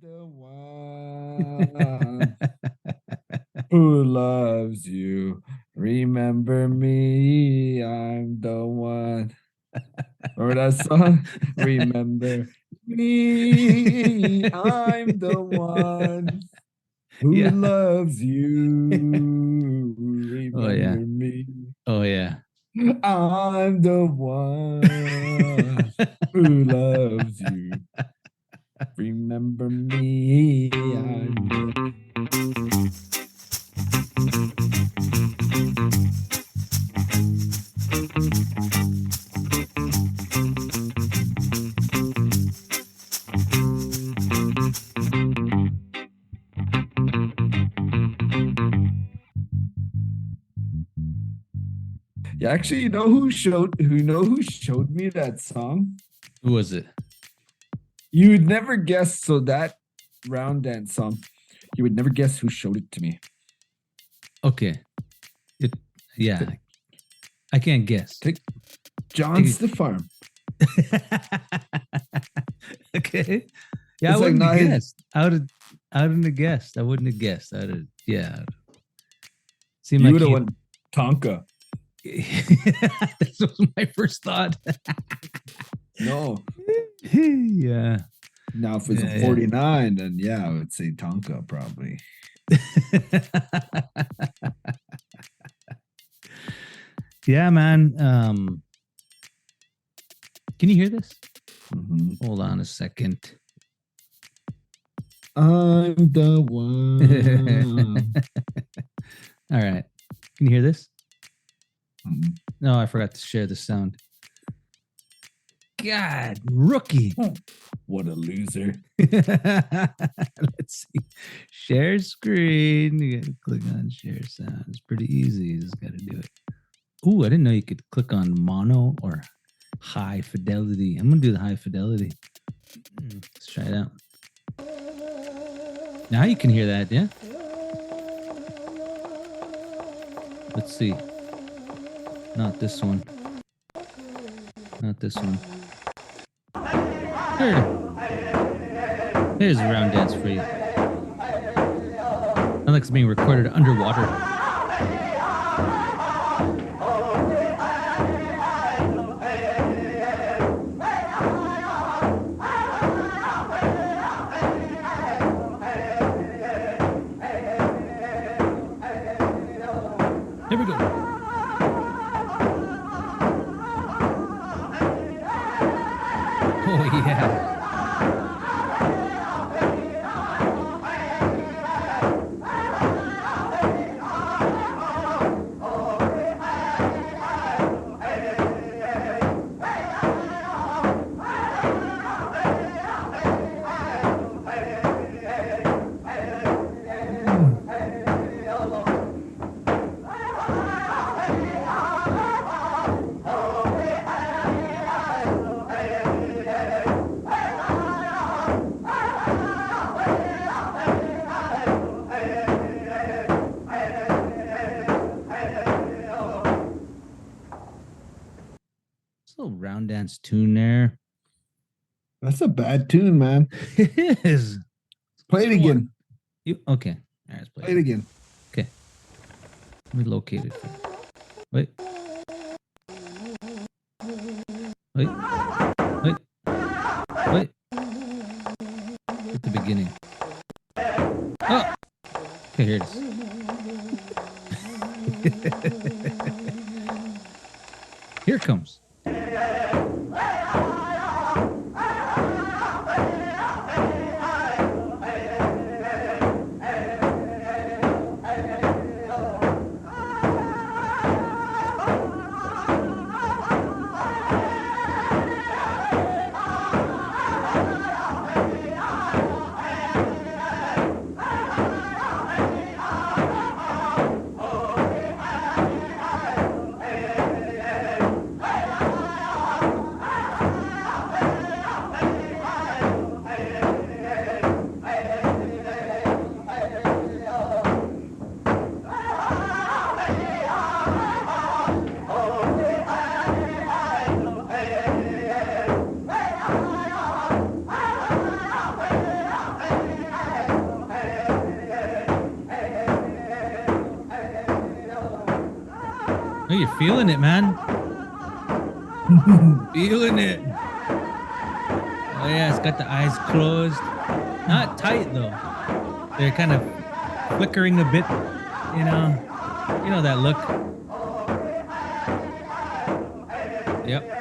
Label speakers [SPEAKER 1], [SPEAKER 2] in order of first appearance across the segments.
[SPEAKER 1] the one who loves you. Remember me, I'm the one. Or that song? Remember me, I'm the one who
[SPEAKER 2] Yeah.
[SPEAKER 1] loves you.
[SPEAKER 2] Oh yeah.
[SPEAKER 1] Remember me.
[SPEAKER 2] Oh yeah.
[SPEAKER 1] I'm the one who loves you. Remember me. Yeah, actually, you know who showed me that song?
[SPEAKER 2] Who was it?
[SPEAKER 1] You would never guess. So that round dance song, you would never guess who showed it to me.
[SPEAKER 2] Okay. Yeah. I can't guess.
[SPEAKER 1] John Stefan.
[SPEAKER 2] Okay. Yeah,
[SPEAKER 1] It's
[SPEAKER 2] I wouldn't
[SPEAKER 1] like
[SPEAKER 2] have guessed. I wouldn't have guessed. I wouldn't have guessed. Yeah. Seemed
[SPEAKER 1] you
[SPEAKER 2] like
[SPEAKER 1] would have won Tonka.
[SPEAKER 2] This was my first thought.
[SPEAKER 1] No.
[SPEAKER 2] Yeah.
[SPEAKER 1] Now, if it's a 49, then yeah, I would say Tonka probably.
[SPEAKER 2] Yeah, man. Can you hear this?
[SPEAKER 1] Mm-hmm.
[SPEAKER 2] Hold on a second.
[SPEAKER 1] I'm the one.
[SPEAKER 2] All right. Can you hear this?
[SPEAKER 1] Mm-hmm.
[SPEAKER 2] No, I forgot to share the sound. God, rookie.
[SPEAKER 1] What a loser.
[SPEAKER 2] Let's see. Share screen. You gotta click on share sound. It's pretty easy. You just gotta do it. Ooh, I didn't know you could click on mono or high fidelity. I'm gonna do the high fidelity. Let's try it out. Now you can hear that, yeah? Let's see. Not this one. Not this one. Here's a round dance for you. That looks being recorded underwater. Here we go. Oh, yeah. Round dance tune there.
[SPEAKER 1] That's a bad tune, man.
[SPEAKER 2] It is.
[SPEAKER 1] Play it again.
[SPEAKER 2] Okay. All right, let's
[SPEAKER 1] play it again.
[SPEAKER 2] Okay. Let me locate it. Wait. Wait. Wait. Wait. At the beginning. Oh. Okay, here it is. Here it comes. Oh, you're feeling it, man. Feeling it. Oh yeah, it's got the eyes closed. Not tight though. They're kind of flickering a bit. You know. You know that look. Yep.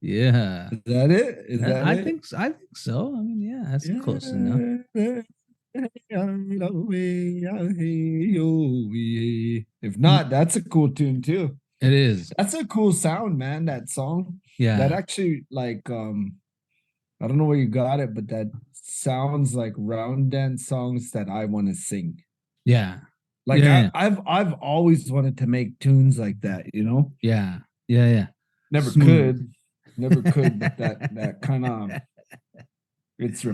[SPEAKER 2] Yeah.
[SPEAKER 1] Is that it? Is that
[SPEAKER 2] I
[SPEAKER 1] it?
[SPEAKER 2] think I think so. I mean, yeah, that's close enough.
[SPEAKER 1] If not, that's a cool tune too.
[SPEAKER 2] It is.
[SPEAKER 1] That's a cool sound, man. That song. That
[SPEAKER 2] Yeah.
[SPEAKER 1] actually like I don't know where you got it, but that sounds like round dance songs that I want to sing.
[SPEAKER 2] Yeah.
[SPEAKER 1] Like
[SPEAKER 2] Yeah.
[SPEAKER 1] I've always wanted to make tunes like that, you know?
[SPEAKER 2] Yeah. Yeah. Yeah.
[SPEAKER 1] Never
[SPEAKER 2] Smooth.
[SPEAKER 1] could, but that kind of it's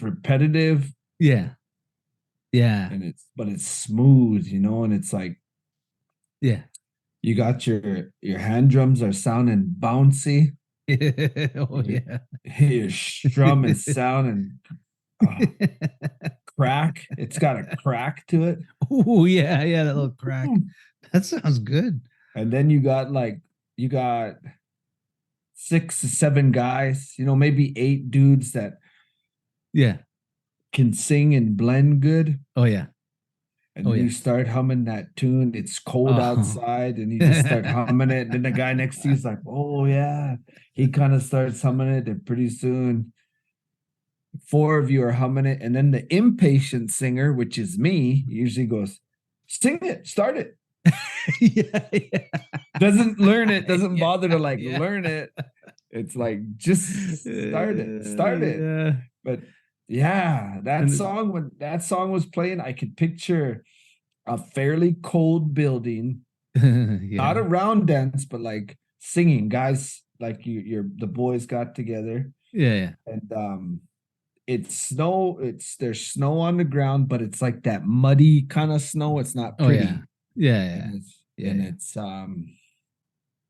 [SPEAKER 1] repetitive
[SPEAKER 2] Yeah. Yeah.
[SPEAKER 1] and it's smooth, you know, and it's like
[SPEAKER 2] Yeah.
[SPEAKER 1] you got your hand drums are sounding bouncy.
[SPEAKER 2] Oh yeah.
[SPEAKER 1] Your strum is sounding crack. It's got a crack to it.
[SPEAKER 2] Oh yeah, yeah, that little crack. That sounds good.
[SPEAKER 1] And then you got 6 to 7 guys, you know, maybe 8 dudes that
[SPEAKER 2] Yeah.
[SPEAKER 1] can sing and blend good.
[SPEAKER 2] Oh yeah.
[SPEAKER 1] And
[SPEAKER 2] Oh,
[SPEAKER 1] you
[SPEAKER 2] yeah.
[SPEAKER 1] start humming that tune. It's cold
[SPEAKER 2] Oh.
[SPEAKER 1] outside, and you just start humming it. And then the guy next to you is like, "Oh yeah," he kind of starts humming it, and pretty soon, 4 of you are humming it. And then the impatient singer, which is me, usually goes, "Sing it, start it."
[SPEAKER 2] Yeah, yeah.
[SPEAKER 1] Doesn't learn it. Doesn't
[SPEAKER 2] Yeah,
[SPEAKER 1] bother to
[SPEAKER 2] yeah.
[SPEAKER 1] learn it. It's like just start it.
[SPEAKER 2] Yeah.
[SPEAKER 1] But yeah, that
[SPEAKER 2] And
[SPEAKER 1] song when that song was playing, I could picture a fairly cold building, not a
[SPEAKER 2] yeah.
[SPEAKER 1] round dance, but like singing. Guys, like the boys got together,
[SPEAKER 2] Yeah, yeah.
[SPEAKER 1] and there's snow on the ground, but it's like that muddy kind of snow. It's not
[SPEAKER 2] Oh
[SPEAKER 1] pretty.
[SPEAKER 2] yeah. Yeah, yeah.
[SPEAKER 1] And it's
[SPEAKER 2] Yeah,
[SPEAKER 1] and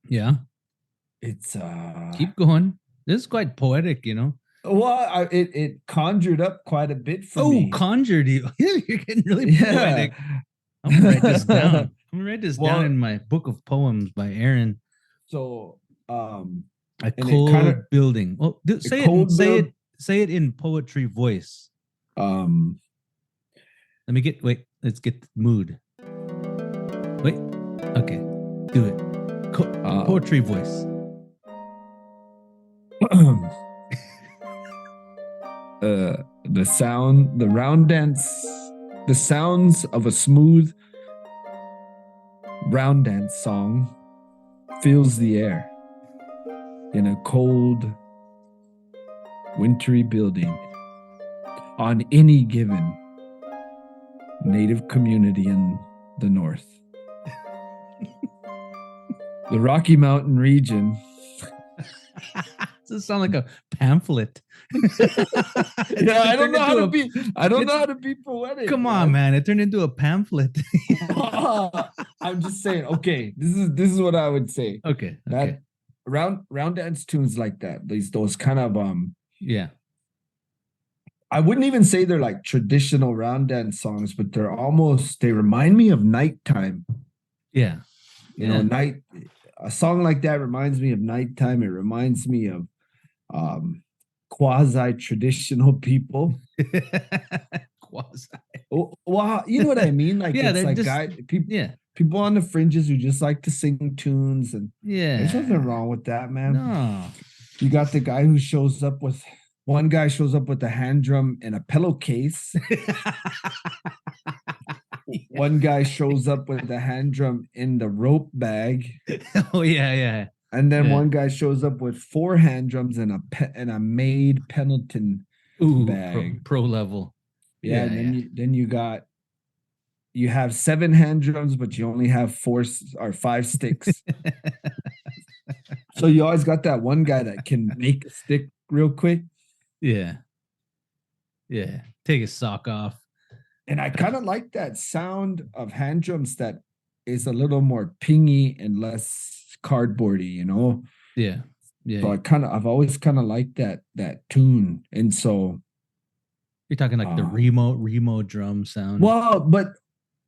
[SPEAKER 2] yeah. Yeah.
[SPEAKER 1] it's
[SPEAKER 2] Keep going. This is quite poetic, you know.
[SPEAKER 1] well, it conjured up quite a bit for
[SPEAKER 2] Oh,
[SPEAKER 1] me.
[SPEAKER 2] conjured you. You're getting really
[SPEAKER 1] Yeah.
[SPEAKER 2] poetic. I'm gonna write this down. I'm gonna write this down
[SPEAKER 1] Well-
[SPEAKER 2] in my book of poems by Aaron.
[SPEAKER 1] So
[SPEAKER 2] A
[SPEAKER 1] and it
[SPEAKER 2] cold
[SPEAKER 1] kinda-
[SPEAKER 2] building. Well, say
[SPEAKER 1] cold
[SPEAKER 2] it. Say
[SPEAKER 1] build-
[SPEAKER 2] it. Say it in poetry voice. Let me get. Wait. Let's get the mood. Wait. Okay. Do it. Poetry voice.
[SPEAKER 1] the round dance, the sounds of a smooth round dance song fills the air in a cold, wintry building on any given native community in the north. The Rocky Mountain region.
[SPEAKER 2] Does it sound like a pamphlet?
[SPEAKER 1] Yeah, I don't know how to be poetic.
[SPEAKER 2] Come on, man! It turned into a pamphlet.
[SPEAKER 1] I'm just saying. Okay, this is what I would say.
[SPEAKER 2] Okay.
[SPEAKER 1] That round dance tunes like that. Those kind of
[SPEAKER 2] Yeah.
[SPEAKER 1] I wouldn't even say they're like traditional round dance songs, but they remind me of nighttime.
[SPEAKER 2] Yeah.
[SPEAKER 1] You know, a song like that reminds me of nighttime. It reminds me of quasi-traditional people.
[SPEAKER 2] Quasi.
[SPEAKER 1] Well, you know what I mean? Like,
[SPEAKER 2] Yeah,
[SPEAKER 1] it's like
[SPEAKER 2] just-
[SPEAKER 1] people on the fringes who just like to sing tunes, and there's nothing
[SPEAKER 2] Yeah.
[SPEAKER 1] wrong with that, man.
[SPEAKER 2] No.
[SPEAKER 1] You got the guy who shows up with one guy shows up with a hand drum and a pillowcase. One guy shows up with a hand drum in the rope bag.
[SPEAKER 2] Oh yeah, yeah.
[SPEAKER 1] And then
[SPEAKER 2] Yeah.
[SPEAKER 1] one guy shows up with 4 hand drums and a maid Pendleton
[SPEAKER 2] Ooh,
[SPEAKER 1] bag.
[SPEAKER 2] pro level.
[SPEAKER 1] Yeah, and then you have 7 hand drums, but you only have 5 sticks. So you always got that one guy that can make a stick real quick.
[SPEAKER 2] Yeah. Yeah. Take his sock off.
[SPEAKER 1] And I kind of like that sound of hand drums that is a little more pingy and less cardboardy, you know?
[SPEAKER 2] Yeah. Yeah.
[SPEAKER 1] So I've always kind of liked that tune. And so
[SPEAKER 2] you're talking like the Remo drum sound.
[SPEAKER 1] well, but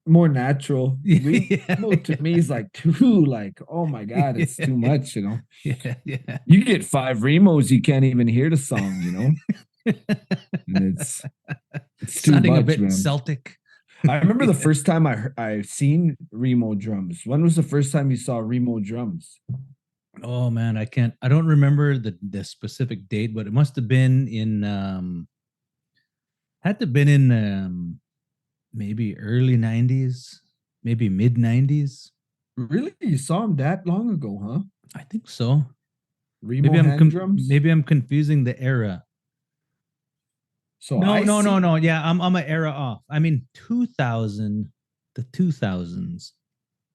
[SPEAKER 1] more natural.
[SPEAKER 2] Yeah.
[SPEAKER 1] Remo to me is like too like, oh my God, it's too much, you know.
[SPEAKER 2] Yeah, yeah.
[SPEAKER 1] You get 5 Remos, you can't even hear the song, you know. And it's too
[SPEAKER 2] Sounding
[SPEAKER 1] much,
[SPEAKER 2] a bit
[SPEAKER 1] man.
[SPEAKER 2] Celtic.
[SPEAKER 1] I remember the first time I seen Remo drums. When was the first time you saw Remo drums?
[SPEAKER 2] Oh man, I don't remember the specific date, but it must have been in had to have been in maybe early 90s, maybe mid 90s.
[SPEAKER 1] Really? You saw him that long ago, huh?
[SPEAKER 2] I think so.
[SPEAKER 1] Remo hand drums?
[SPEAKER 2] Maybe I'm confusing the era.
[SPEAKER 1] So
[SPEAKER 2] no. Yeah, I'm an era off. I mean 2000, the 2000s.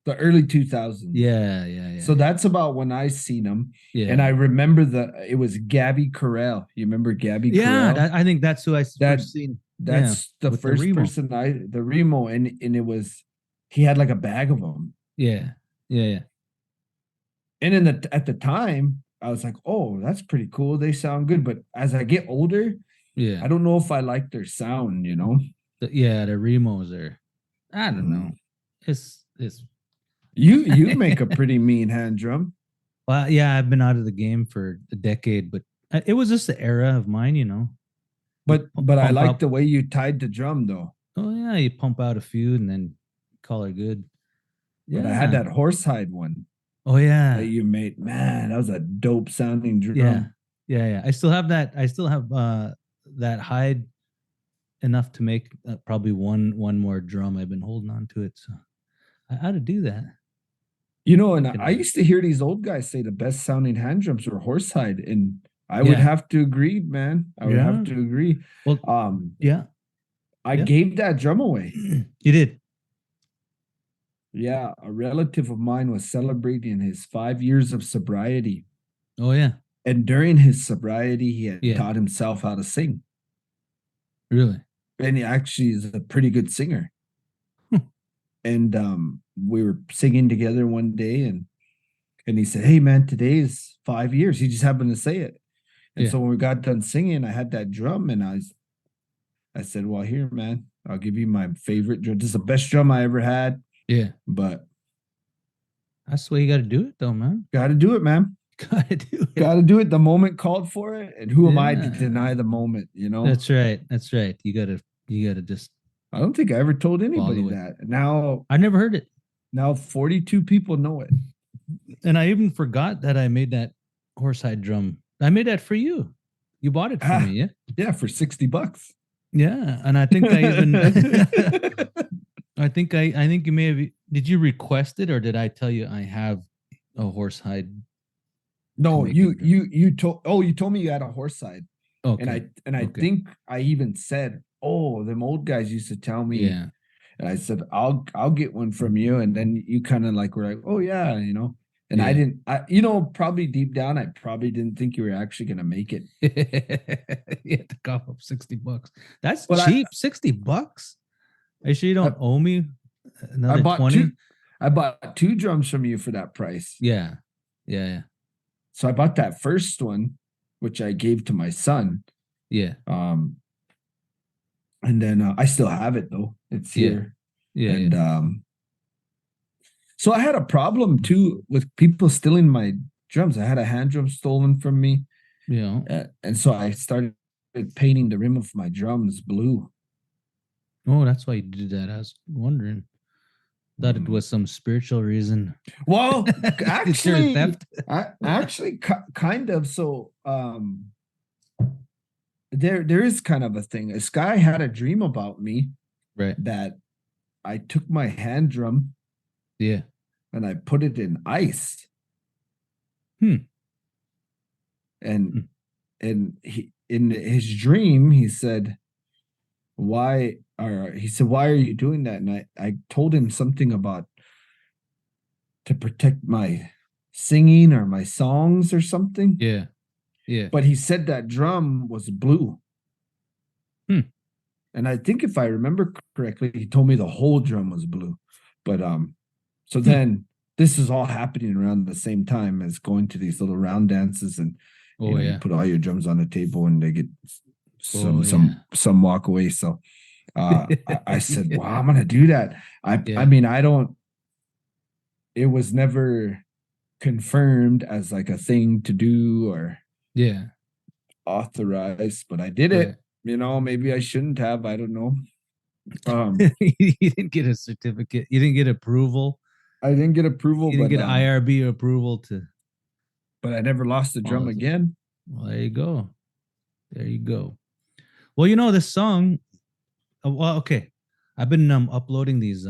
[SPEAKER 1] The early 2000s.
[SPEAKER 2] Yeah.
[SPEAKER 1] So that's about when I seen him.
[SPEAKER 2] Yeah.
[SPEAKER 1] And I remember it was Gabby Carell. You remember Gabby Carell?
[SPEAKER 2] Yeah, I think that's who I first seen.
[SPEAKER 1] That's the first person the Remo, and it was, he had like a bag of them.
[SPEAKER 2] Yeah.
[SPEAKER 1] And at the time, I was like, oh, that's pretty cool. They sound good. But as I get older,
[SPEAKER 2] yeah,
[SPEAKER 1] I don't know if I like their sound, you know?
[SPEAKER 2] the Remos are, I don't know. It's
[SPEAKER 1] you make a pretty mean hand drum.
[SPEAKER 2] well, yeah, I've been out of the game for a decade, but it was just the era of mine, you know.
[SPEAKER 1] But I like the way you tied the drum though.
[SPEAKER 2] Oh yeah, you pump out a few and then call it good.
[SPEAKER 1] Yeah. But I had that horsehide one.
[SPEAKER 2] Oh yeah.
[SPEAKER 1] That you made. Man, that was a dope sounding drum.
[SPEAKER 2] Yeah. I still have that. I still have that hide enough to make probably one more drum. I've been holding on to it, so I ought to do that.
[SPEAKER 1] You know, and I used to hear these old guys say the best sounding hand drums were horsehide, and I would have to agree, man. I would have to agree.
[SPEAKER 2] Well,
[SPEAKER 1] I gave that drum away.
[SPEAKER 2] You did?
[SPEAKER 1] Yeah, a relative of mine was celebrating his 5 years of sobriety.
[SPEAKER 2] Oh yeah.
[SPEAKER 1] And during his sobriety, he had taught himself how to sing.
[SPEAKER 2] Really?
[SPEAKER 1] And he actually is a pretty good singer. And we were singing together one day, and he said, hey man, today is 5 years. He just happened to say it. And so when we got done singing, I had that drum, and I said, well, here, man, I'll give you my favorite drum. This is the best drum I ever had.
[SPEAKER 2] Yeah.
[SPEAKER 1] But
[SPEAKER 2] that's the way you got to do it though, man.
[SPEAKER 1] Got to do it, man.
[SPEAKER 2] Got to do it.
[SPEAKER 1] Got to do it. The moment called for it. And who am I to deny the moment, you know?
[SPEAKER 2] That's right. You got to just.
[SPEAKER 1] I don't think I ever told anybody that. Now
[SPEAKER 2] I never heard it.
[SPEAKER 1] Now 42 people know it.
[SPEAKER 2] And I even forgot that I made that horsehide drum. I made that for you. You bought it for me, yeah?
[SPEAKER 1] Yeah, for $60.
[SPEAKER 2] Yeah. And I think I even I think you may have. Did you request it, or did I tell you I have a horsehide?
[SPEAKER 1] No, you told me you had a horsehide.
[SPEAKER 2] Okay.
[SPEAKER 1] And I think I even said, oh, them old guys used to tell me.
[SPEAKER 2] Yeah.
[SPEAKER 1] And I said, I'll get one from you. And then you kind of like were like, oh yeah, you know. And I probably deep down, I probably didn't think you were actually gonna make it.
[SPEAKER 2] You had to cough up $60. That's cheap. $60. Are you sure you don't owe me another 20?
[SPEAKER 1] I bought 2 drums from you for that price.
[SPEAKER 2] Yeah.
[SPEAKER 1] So I bought that first one, which I gave to my son.
[SPEAKER 2] Yeah.
[SPEAKER 1] And then I still have it though. It's here.
[SPEAKER 2] Yeah.
[SPEAKER 1] And so I had a problem too with people stealing my drums. I had a hand drum stolen from me.
[SPEAKER 2] Yeah.
[SPEAKER 1] And so I started painting the rim of my drums blue.
[SPEAKER 2] Oh, that's why you did that. I was wondering. Thought it was some spiritual reason.
[SPEAKER 1] Well, actually,
[SPEAKER 2] theft.
[SPEAKER 1] Kind of. So, there is kind of a thing. This guy had a dream about me,
[SPEAKER 2] right? That
[SPEAKER 1] I took my hand drum, and I put it in ice. And in his dream, he said, why are you doing that? And I told him something about to protect my singing or my songs or something.
[SPEAKER 2] Yeah. Yeah.
[SPEAKER 1] But he said that drum was blue. And I think if I remember correctly, he told me the whole drum was blue. But so then this is all happening around the same time as going to these little round dances, and you put all your drums on the table and they get some walk away. So I said, wow, I'm gonna do that. I mean, I don't, it was never confirmed as like a thing to do or authorized, but I did it. You know, maybe I shouldn't have. I don't know.
[SPEAKER 2] You didn't get a certificate. You didn't get approval.
[SPEAKER 1] I didn't get approval.
[SPEAKER 2] You didn't get IRB approval to.
[SPEAKER 1] But I never lost the drum again.
[SPEAKER 2] Well, there you go. There you go. Well, you know this song. Well, okay. I've been uploading these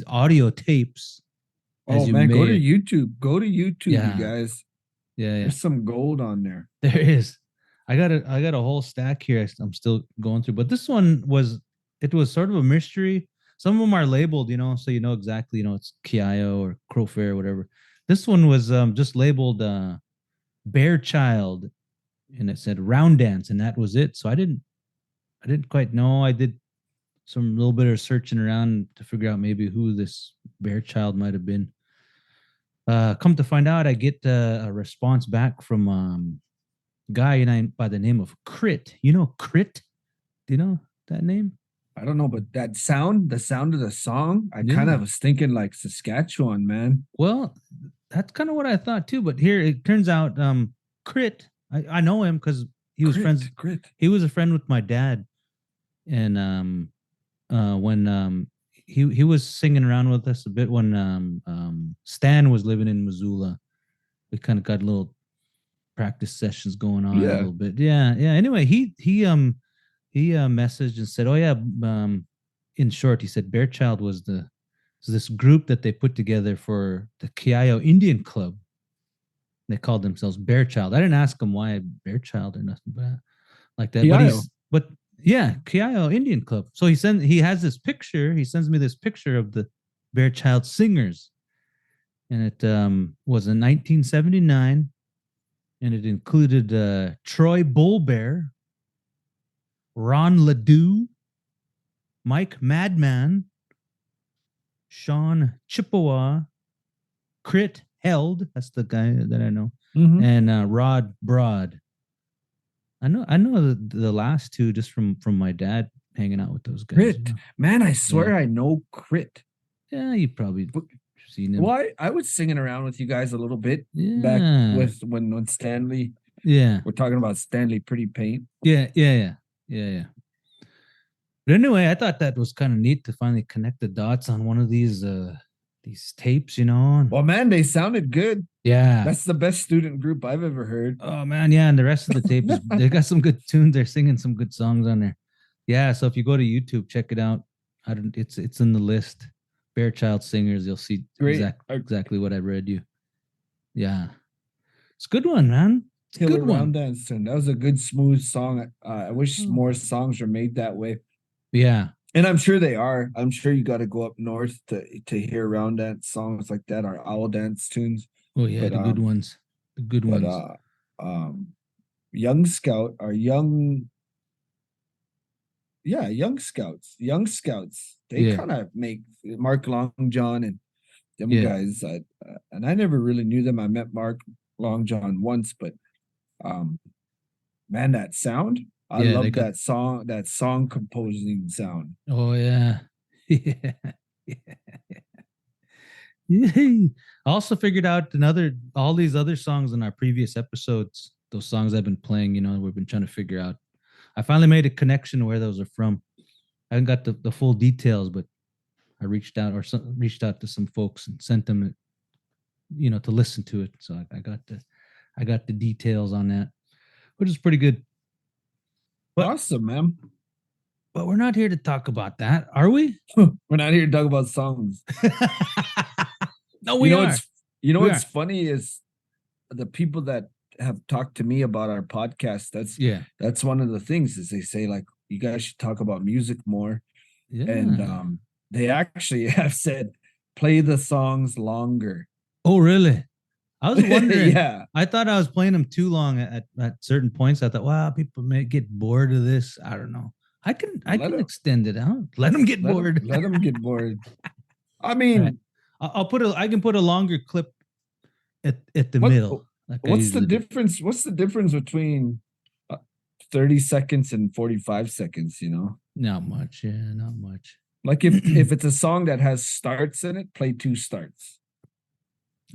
[SPEAKER 2] audio tapes.
[SPEAKER 1] Oh man, go to YouTube. Go to YouTube, you guys.
[SPEAKER 2] Yeah.
[SPEAKER 1] There's some gold on there.
[SPEAKER 2] There is. I got a whole stack here. I'm still going through, but this one was sort of a mystery. Some of them are labeled, you know, so you know exactly, you know, it's Kiayo or Crow Fair or whatever. This one was just labeled Bear Child, and it said Round Dance, and that was it. So I didn't quite know. I did some little bit of searching around to figure out maybe who this Bear Child might have been. Come to find out, I get a response back from guy by the name of Crit. You know Crit? Do you know that name?
[SPEAKER 1] I don't know, but the sound of the song, I kind of was thinking like Saskatchewan, man.
[SPEAKER 2] Well, that's kind of what I thought too. But here it turns out, Crit, I know him because he was friends.
[SPEAKER 1] Crit.
[SPEAKER 2] He was a friend with my dad, and when he was singing around with us a bit when Stan was living in Missoula. We kind of got a little practice sessions going on a little bit. Yeah. Anyway, he messaged and said, "Oh yeah." In short, he said Bear Child was this group that they put together for the Kiayo Indian Club. They called themselves Bear Child. I didn't ask him why Bear Child or nothing, but like that.
[SPEAKER 1] Kiayo.
[SPEAKER 2] But yeah, Kiayo Indian Club. So he has this picture. He sends me this picture of the Bear Child singers, and it was in 1979. And it included Troy Bullbear, Ron Ledoux, Mike Madman, Sean Chippewa, Crit Held, that's the guy that I know, and Rod Broad. I know the last two just from my dad hanging out with those guys.
[SPEAKER 1] Crit, you know? Man, I swear I know Crit.
[SPEAKER 2] Yeah, you probably seen him.
[SPEAKER 1] Well, I was singing around with you guys a little bit back with when Stanley.
[SPEAKER 2] Yeah,
[SPEAKER 1] we're talking about Stanley Pretty Paint.
[SPEAKER 2] Yeah. But anyway, I thought that was kind of neat to finally connect the dots on one of these tapes, you know.
[SPEAKER 1] Well, man, they sounded good.
[SPEAKER 2] Yeah,
[SPEAKER 1] that's the best student group I've ever heard.
[SPEAKER 2] Oh man, yeah, and the rest of the tape they got some good tunes. They're singing some good songs on there. Yeah, so if you go to YouTube, check it out. It's in the list. Bear Child singers, you'll see exactly what I read you. Yeah, it's a good one, man. It's a good one.
[SPEAKER 1] Dance tune. That was a good, smooth song. I wish more songs were made that way.
[SPEAKER 2] Yeah,
[SPEAKER 1] and I'm sure they are. I'm sure you got to go up north to hear round dance songs like that, or owl dance tunes.
[SPEAKER 2] Oh yeah, the good ones. The good ones.
[SPEAKER 1] Young Scout, or young scouts. They kind of make Mark Long John and them guys. And I never really knew them. I met Mark Long John once, but man, that sound. I love that song composing sound.
[SPEAKER 2] Oh yeah. I also figured out all these other songs in our previous episodes, those songs I've been playing, you know, we've been trying to figure out. I finally made a connection where those are from. I haven't got the full details, but I reached out to some folks and sent them, you know, to listen to it. So I got the details on that, which is pretty good.
[SPEAKER 1] But, awesome, man.
[SPEAKER 2] But we're not here to talk about that, are we?
[SPEAKER 1] We're not here to talk about songs.
[SPEAKER 2] No, we are.
[SPEAKER 1] What's funny is the people that have talked to me about our podcast,
[SPEAKER 2] Yeah.
[SPEAKER 1] that's one of the things is they say like you guys should talk about music more. And
[SPEAKER 2] Yeah.
[SPEAKER 1] they actually have said play the songs longer.
[SPEAKER 2] Oh, really? I was wondering.
[SPEAKER 1] Yeah.
[SPEAKER 2] I thought I was playing them too long at certain points. I thought, wow, people may get bored of this. I don't know. I
[SPEAKER 1] Let
[SPEAKER 2] can
[SPEAKER 1] them
[SPEAKER 2] extend it out. Let them get bored.
[SPEAKER 1] let them get bored. I
[SPEAKER 2] All right.
[SPEAKER 1] mean,
[SPEAKER 2] I'll put a. I can put a longer clip at the
[SPEAKER 1] what
[SPEAKER 2] middle, like I
[SPEAKER 1] what's the
[SPEAKER 2] usually do.
[SPEAKER 1] difference? What's the difference between 30 seconds and 45 seconds, you know?
[SPEAKER 2] Not much. Yeah, not much.
[SPEAKER 1] Like if it's a song that has starts in it, play 2 starts.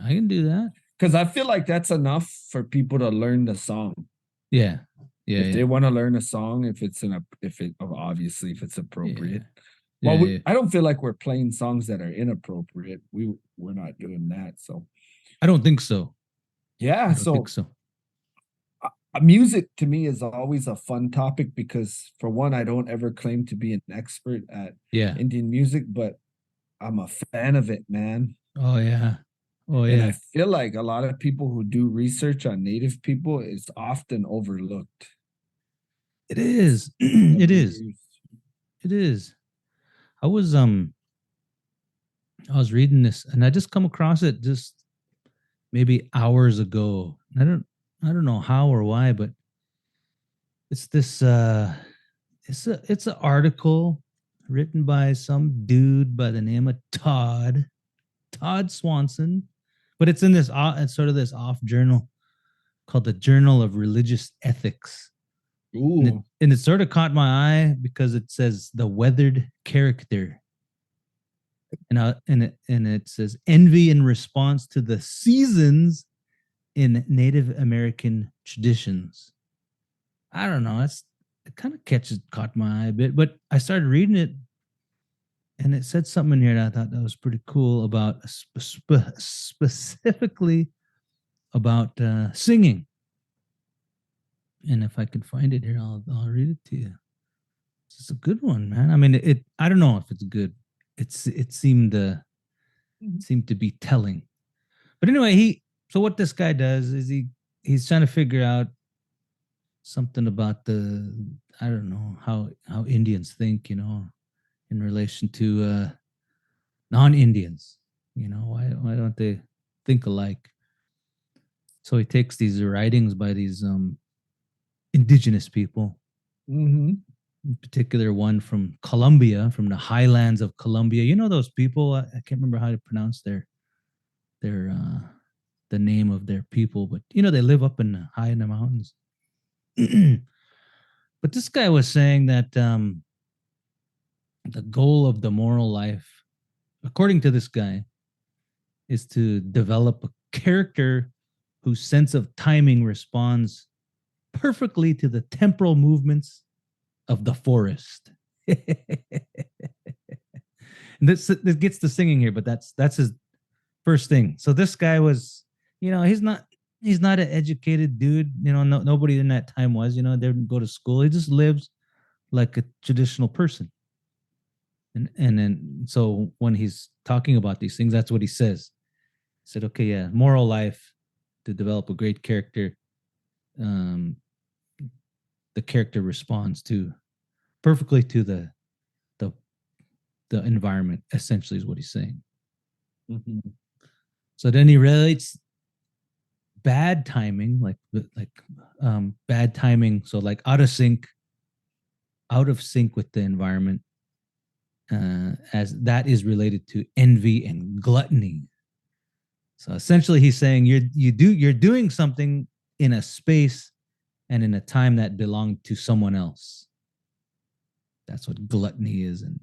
[SPEAKER 2] I can do that.
[SPEAKER 1] Because I feel like that's enough for people to learn the song.
[SPEAKER 2] Yeah. Yeah.
[SPEAKER 1] If
[SPEAKER 2] Yeah.
[SPEAKER 1] they want to learn a song, if it's obviously if it's
[SPEAKER 2] Yeah.
[SPEAKER 1] appropriate.
[SPEAKER 2] Yeah.
[SPEAKER 1] Well,
[SPEAKER 2] Yeah.
[SPEAKER 1] I don't feel like we're playing songs that are inappropriate. We're not doing that. So
[SPEAKER 2] I don't think so.
[SPEAKER 1] yeah,
[SPEAKER 2] I don't think
[SPEAKER 1] so
[SPEAKER 2] so.
[SPEAKER 1] music to me is always a fun topic because for one, I don't ever claim to be an expert at
[SPEAKER 2] Yeah.
[SPEAKER 1] Indian music, but I'm a fan of it, man.
[SPEAKER 2] Oh yeah. Oh
[SPEAKER 1] And I
[SPEAKER 2] yeah.
[SPEAKER 1] feel like a lot of people who do research on native people is often overlooked.
[SPEAKER 2] It is.
[SPEAKER 1] It's
[SPEAKER 2] It is.
[SPEAKER 1] underused.
[SPEAKER 2] It is. I was I was reading this and I just come across it just maybe hours ago. I don't know how or why, but it's this it's an article written by some dude by the name of Todd Swanson, but it's in this it's sort of this off journal called the Journal of Religious Ethics.
[SPEAKER 1] Ooh.
[SPEAKER 2] And it sort of caught my eye because it says the weathered character. And it says envy in response to the seasons in Native American traditions. I don't know. It kind of caught my eye a bit, but I started reading it, and it said something in here that I thought that was pretty cool about specifically about singing. And if I could find it here, I'll read it to you. It's a good one, man. I mean, I don't know if it's good. It seemed to be telling. But anyway, so what this guy does is he's trying to figure out something about I don't know how Indians think, you know, in relation to non-Indians. You know, why don't they think alike? So he takes these writings by these indigenous people,
[SPEAKER 1] Mm-hmm.
[SPEAKER 2] in particular one from Colombia, from the highlands of Colombia. You know those people? I can't remember how to pronounce their the name of their people, but you know they live up high in the mountains. But this guy was saying that the goal of the moral life, according to this guy, is to develop a character whose sense of timing responds perfectly to the temporal movements of the forest. this gets to singing here, but that's his first thing. So this guy was, you know, he's not an educated dude. You know, nobody in that time was. You know, they didn't go to school. He just lives like a traditional person. And then so when he's talking about these things, that's what he says. He said, okay, yeah, moral life to develop a great character. The character responds to perfectly to the environment. Essentially, is what he's saying.
[SPEAKER 1] Mm-hmm.
[SPEAKER 2] So then he relates bad timing, bad timing. So like out of sync with the environment, as that is related to envy and gluttony. So essentially, he's saying you're doing something in a space and in a time that belonged to someone else. That's what gluttony is, and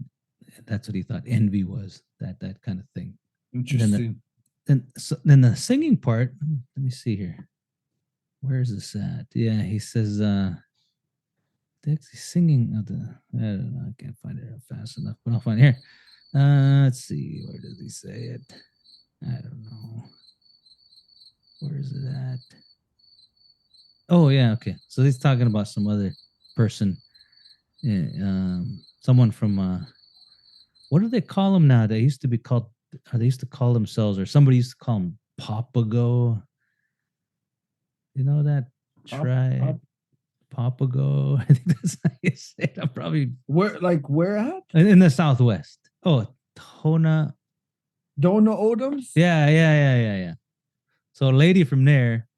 [SPEAKER 2] that's what he thought envy was. That kind of thing.
[SPEAKER 1] Interesting.
[SPEAKER 2] Then the singing part. Let me see here. Where is this at? Yeah, he says they're actually singing of the. I don't know. I can't find it fast enough, but I'll find it here. Let's see. Where does he say it? I don't know. Where is it at? Oh yeah, okay. So he's talking about some other person, someone from what do they call them now? They used to be called, or they used to call themselves, or somebody used to call them Papago. You know that tribe, Papago. I think that's how you say it. I'm probably
[SPEAKER 1] where at?
[SPEAKER 2] in the Southwest. Oh, Tona.
[SPEAKER 1] Dona Odoms?
[SPEAKER 2] Yeah. So a lady from there,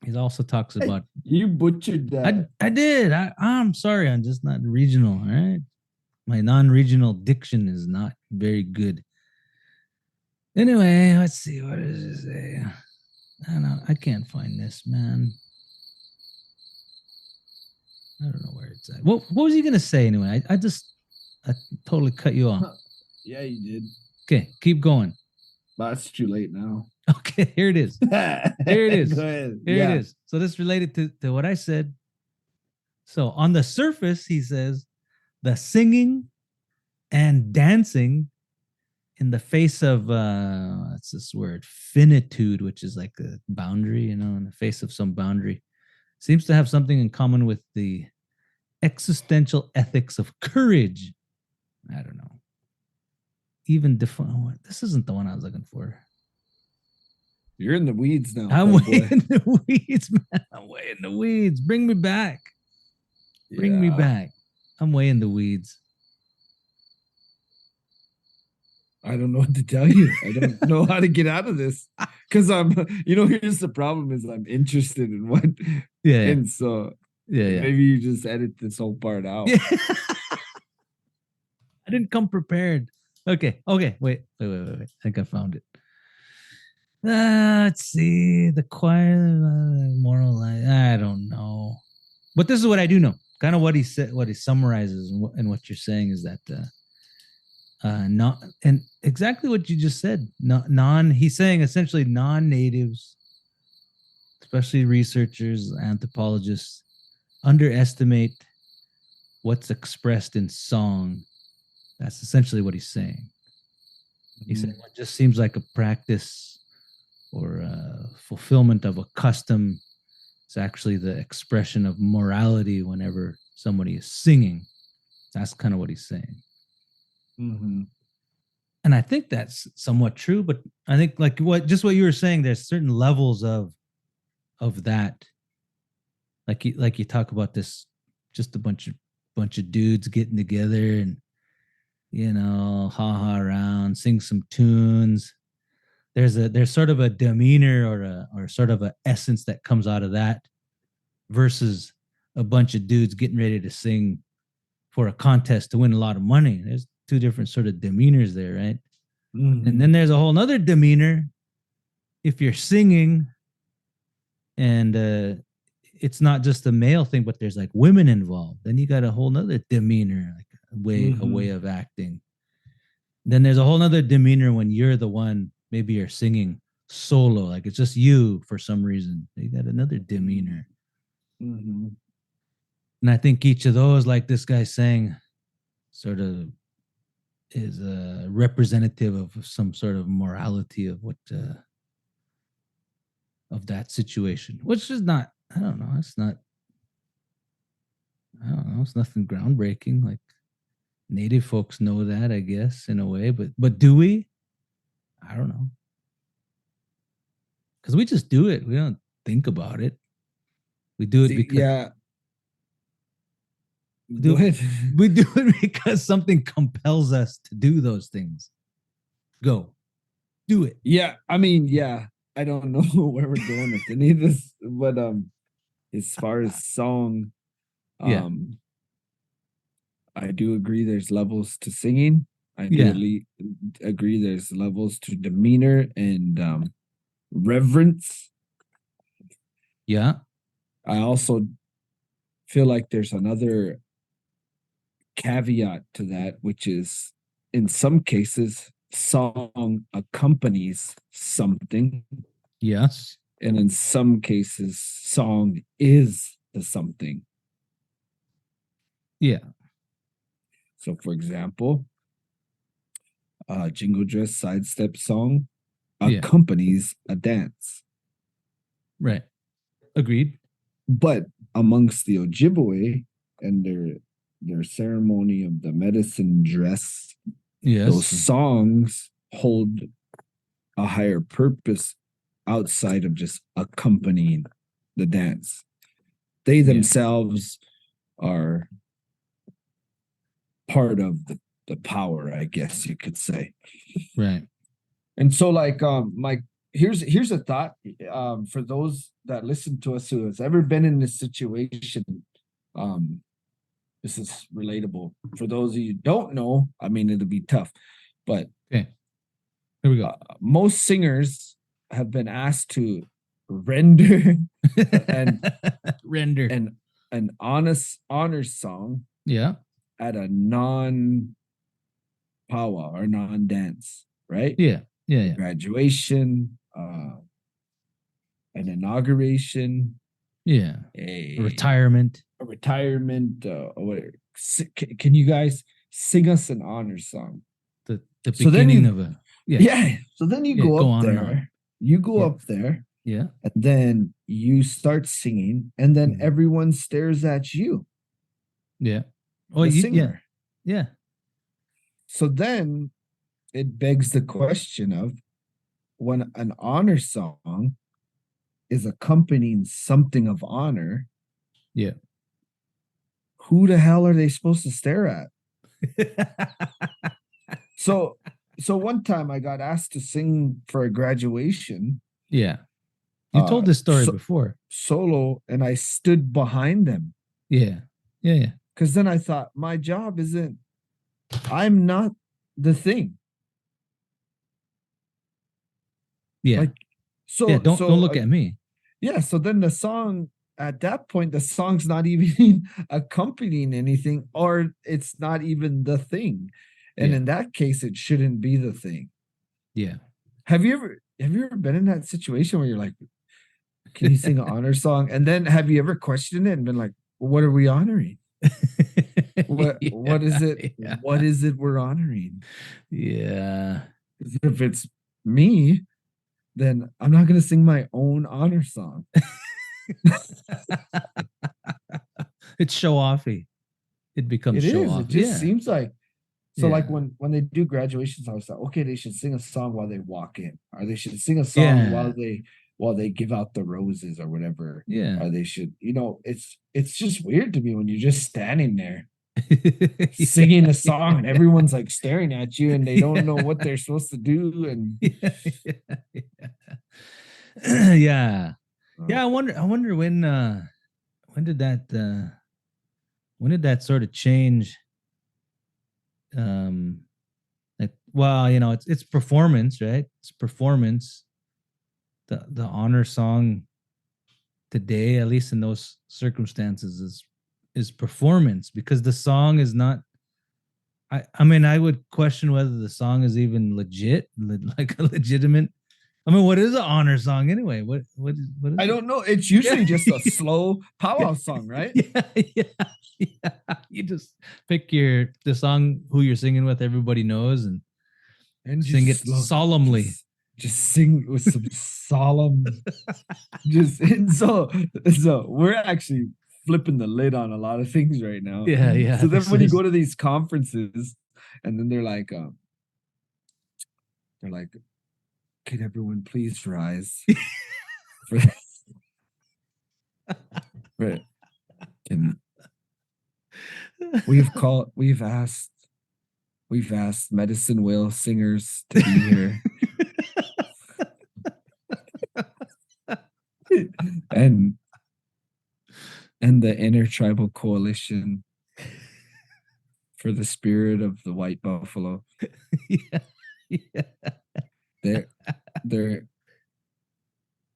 [SPEAKER 2] he also talks about.
[SPEAKER 1] You butchered that.
[SPEAKER 2] I did. I'm sorry. I'm just not regional. All right. My non-regional diction is not very good. Anyway, let's see. What does it say? I don't know. I can't find this, man. I don't know where it's at. What was he gonna say anyway? I totally cut you off.
[SPEAKER 1] Yeah, you did.
[SPEAKER 2] Okay, keep going.
[SPEAKER 1] But it's too late now.
[SPEAKER 2] Okay, here it is. Here it is.
[SPEAKER 1] Go ahead.
[SPEAKER 2] Here it is. So this related to what I said. So on the surface, he says the singing and dancing in the face of what's this word? Finitude, which is like a boundary, in the face of some boundary, seems to have something in common with the existential ethics of courage. I don't know. Even define this isn't the one I was looking for.
[SPEAKER 1] You're in the weeds now.
[SPEAKER 2] I'm way in the weeds, man. I'm way in the weeds. Bring me back. Bring me back. I'm way in the weeds.
[SPEAKER 1] I don't know what to tell you. I don't know how to get out of this. Because here's the problem is I'm interested in what.
[SPEAKER 2] Yeah.
[SPEAKER 1] And so maybe you just edit this whole part out.
[SPEAKER 2] Yeah. I didn't come prepared. Okay. Wait. I think I found it. Let's see. The choir, moral life. I don't know. But this is what I do know. Kind of what he said, what he summarizes, and what you're saying is that not, and exactly what you just said. He's saying essentially non-natives, especially researchers, anthropologists, underestimate what's expressed in song. That's essentially what he's saying. He said it just seems like a practice or a fulfillment of a custom. It's actually the expression of morality whenever somebody is singing. That's kind of what he's saying.
[SPEAKER 1] Mm-hmm.
[SPEAKER 2] And I think that's somewhat true, but I think like what you were saying, there's certain levels of that. Like you talk about this, just a bunch of dudes getting together and ha around, sing some tunes. There's sort of a demeanor or sort of an essence that comes out of that versus a bunch of dudes getting ready to sing for a contest to win a lot of money. There's two different sort of demeanors there, right? Mm-hmm. And then there's a whole other demeanor if you're singing and it's not just a male thing, but there's like women involved. Then you got a whole nother demeanor, like a way of acting. Then there's a whole nother demeanor when you're the one, maybe you're singing solo, like it's just you for some reason. You got another demeanor.
[SPEAKER 1] Mm-hmm.
[SPEAKER 2] And I think each of those, like this guy saying, sort of is a representative of some sort of morality of what of that situation, which is not, I don't know, it's nothing groundbreaking. Like native folks know that, I guess, in a way, but do we? I don't know. Because we just do it. We don't think about it. We do it because we do it because something compels us to do those things. Go. Do it.
[SPEAKER 1] Yeah. I mean, yeah. I don't know where we're going with any of this, but as far as song, I do agree there's levels to singing. I do agree there's levels to demeanor and reverence.
[SPEAKER 2] Yeah.
[SPEAKER 1] I also feel like there's another caveat to that, which is in some cases, song accompanies something.
[SPEAKER 2] Yes.
[SPEAKER 1] And in some cases, song is the something.
[SPEAKER 2] Yeah.
[SPEAKER 1] So, for example, Jingle Dress Sidestep song accompanies a dance.
[SPEAKER 2] Right. Agreed.
[SPEAKER 1] But amongst the Ojibwe and their ceremony of the medicine dress, those songs hold a higher purpose outside of just accompanying the dance. They themselves are part of the power, I guess you could say.
[SPEAKER 2] Right.
[SPEAKER 1] And so like here's a thought for those that listen to us who has ever been in this situation. This is relatable. For those of you who don't know, I mean, it'll be tough, but
[SPEAKER 2] okay, here we go.
[SPEAKER 1] Most singers have been asked to render and
[SPEAKER 2] render
[SPEAKER 1] an honest honor song at a non powwow or non dance, right?
[SPEAKER 2] Yeah.
[SPEAKER 1] Graduation, an inauguration,
[SPEAKER 2] a retirement.
[SPEAKER 1] Can you guys sing us an honor song?
[SPEAKER 2] The beginning of a
[SPEAKER 1] So then you go up there. You go up there.
[SPEAKER 2] Yeah.
[SPEAKER 1] And then you start singing, and then everyone stares at you.
[SPEAKER 2] Yeah.
[SPEAKER 1] Oh, the singer.
[SPEAKER 2] Yeah.
[SPEAKER 1] So then it begs the question of when an honor song is accompanying something of honor.
[SPEAKER 2] Yeah.
[SPEAKER 1] Who the hell are they supposed to stare at? So one time I got asked to sing for a graduation.
[SPEAKER 2] Yeah. You told this story before.
[SPEAKER 1] Solo, and I stood behind them.
[SPEAKER 2] Yeah.
[SPEAKER 1] Because then I thought, my job isn't, I'm not the thing.
[SPEAKER 2] Yeah.
[SPEAKER 1] Like, so
[SPEAKER 2] don't look at me.
[SPEAKER 1] Yeah. So then the song, at that point, the song's not even accompanying anything, or it's not even the thing. And in that case, it shouldn't be the thing.
[SPEAKER 2] Yeah.
[SPEAKER 1] Have you ever been in that situation where you're like, can you sing an honor song? And then have you ever questioned it and been like, well, what are we honoring? What is it? Yeah. What is it we're honoring?
[SPEAKER 2] Yeah.
[SPEAKER 1] If it's me, then I'm not going to sing my own honor song.
[SPEAKER 2] It's show offy. It becomes show off.
[SPEAKER 1] It just seems like. So like when they do graduation songs, like, okay, they should sing a song while they walk in, or they should sing a song while they give out the roses or whatever.
[SPEAKER 2] Yeah.
[SPEAKER 1] Or they should, it's just weird to me when you're just standing there singing a song and everyone's like staring at you and they don't know what they're supposed to do. And
[SPEAKER 2] yeah. I wonder when did that sort of change? It's performance, right? It's performance. The honor song today, at least in those circumstances, is performance, because the song is not. I mean, I would question whether the song is even legit, like a legitimate. I mean, what is an honor song anyway? What is
[SPEAKER 1] I don't know. It's usually just a slow powwow song, right?
[SPEAKER 2] Yeah. You just pick the song who you're singing with, everybody knows, and sing it solemnly.
[SPEAKER 1] Just sing with some solemn. So we're actually flipping the lid on a lot of things right now.
[SPEAKER 2] Yeah.
[SPEAKER 1] So then when you go to these conferences, and then they're like, can everyone please rise? We've asked Medicine Whale singers to be here. and the Intertribal Coalition for the Spirit of the White Buffalo.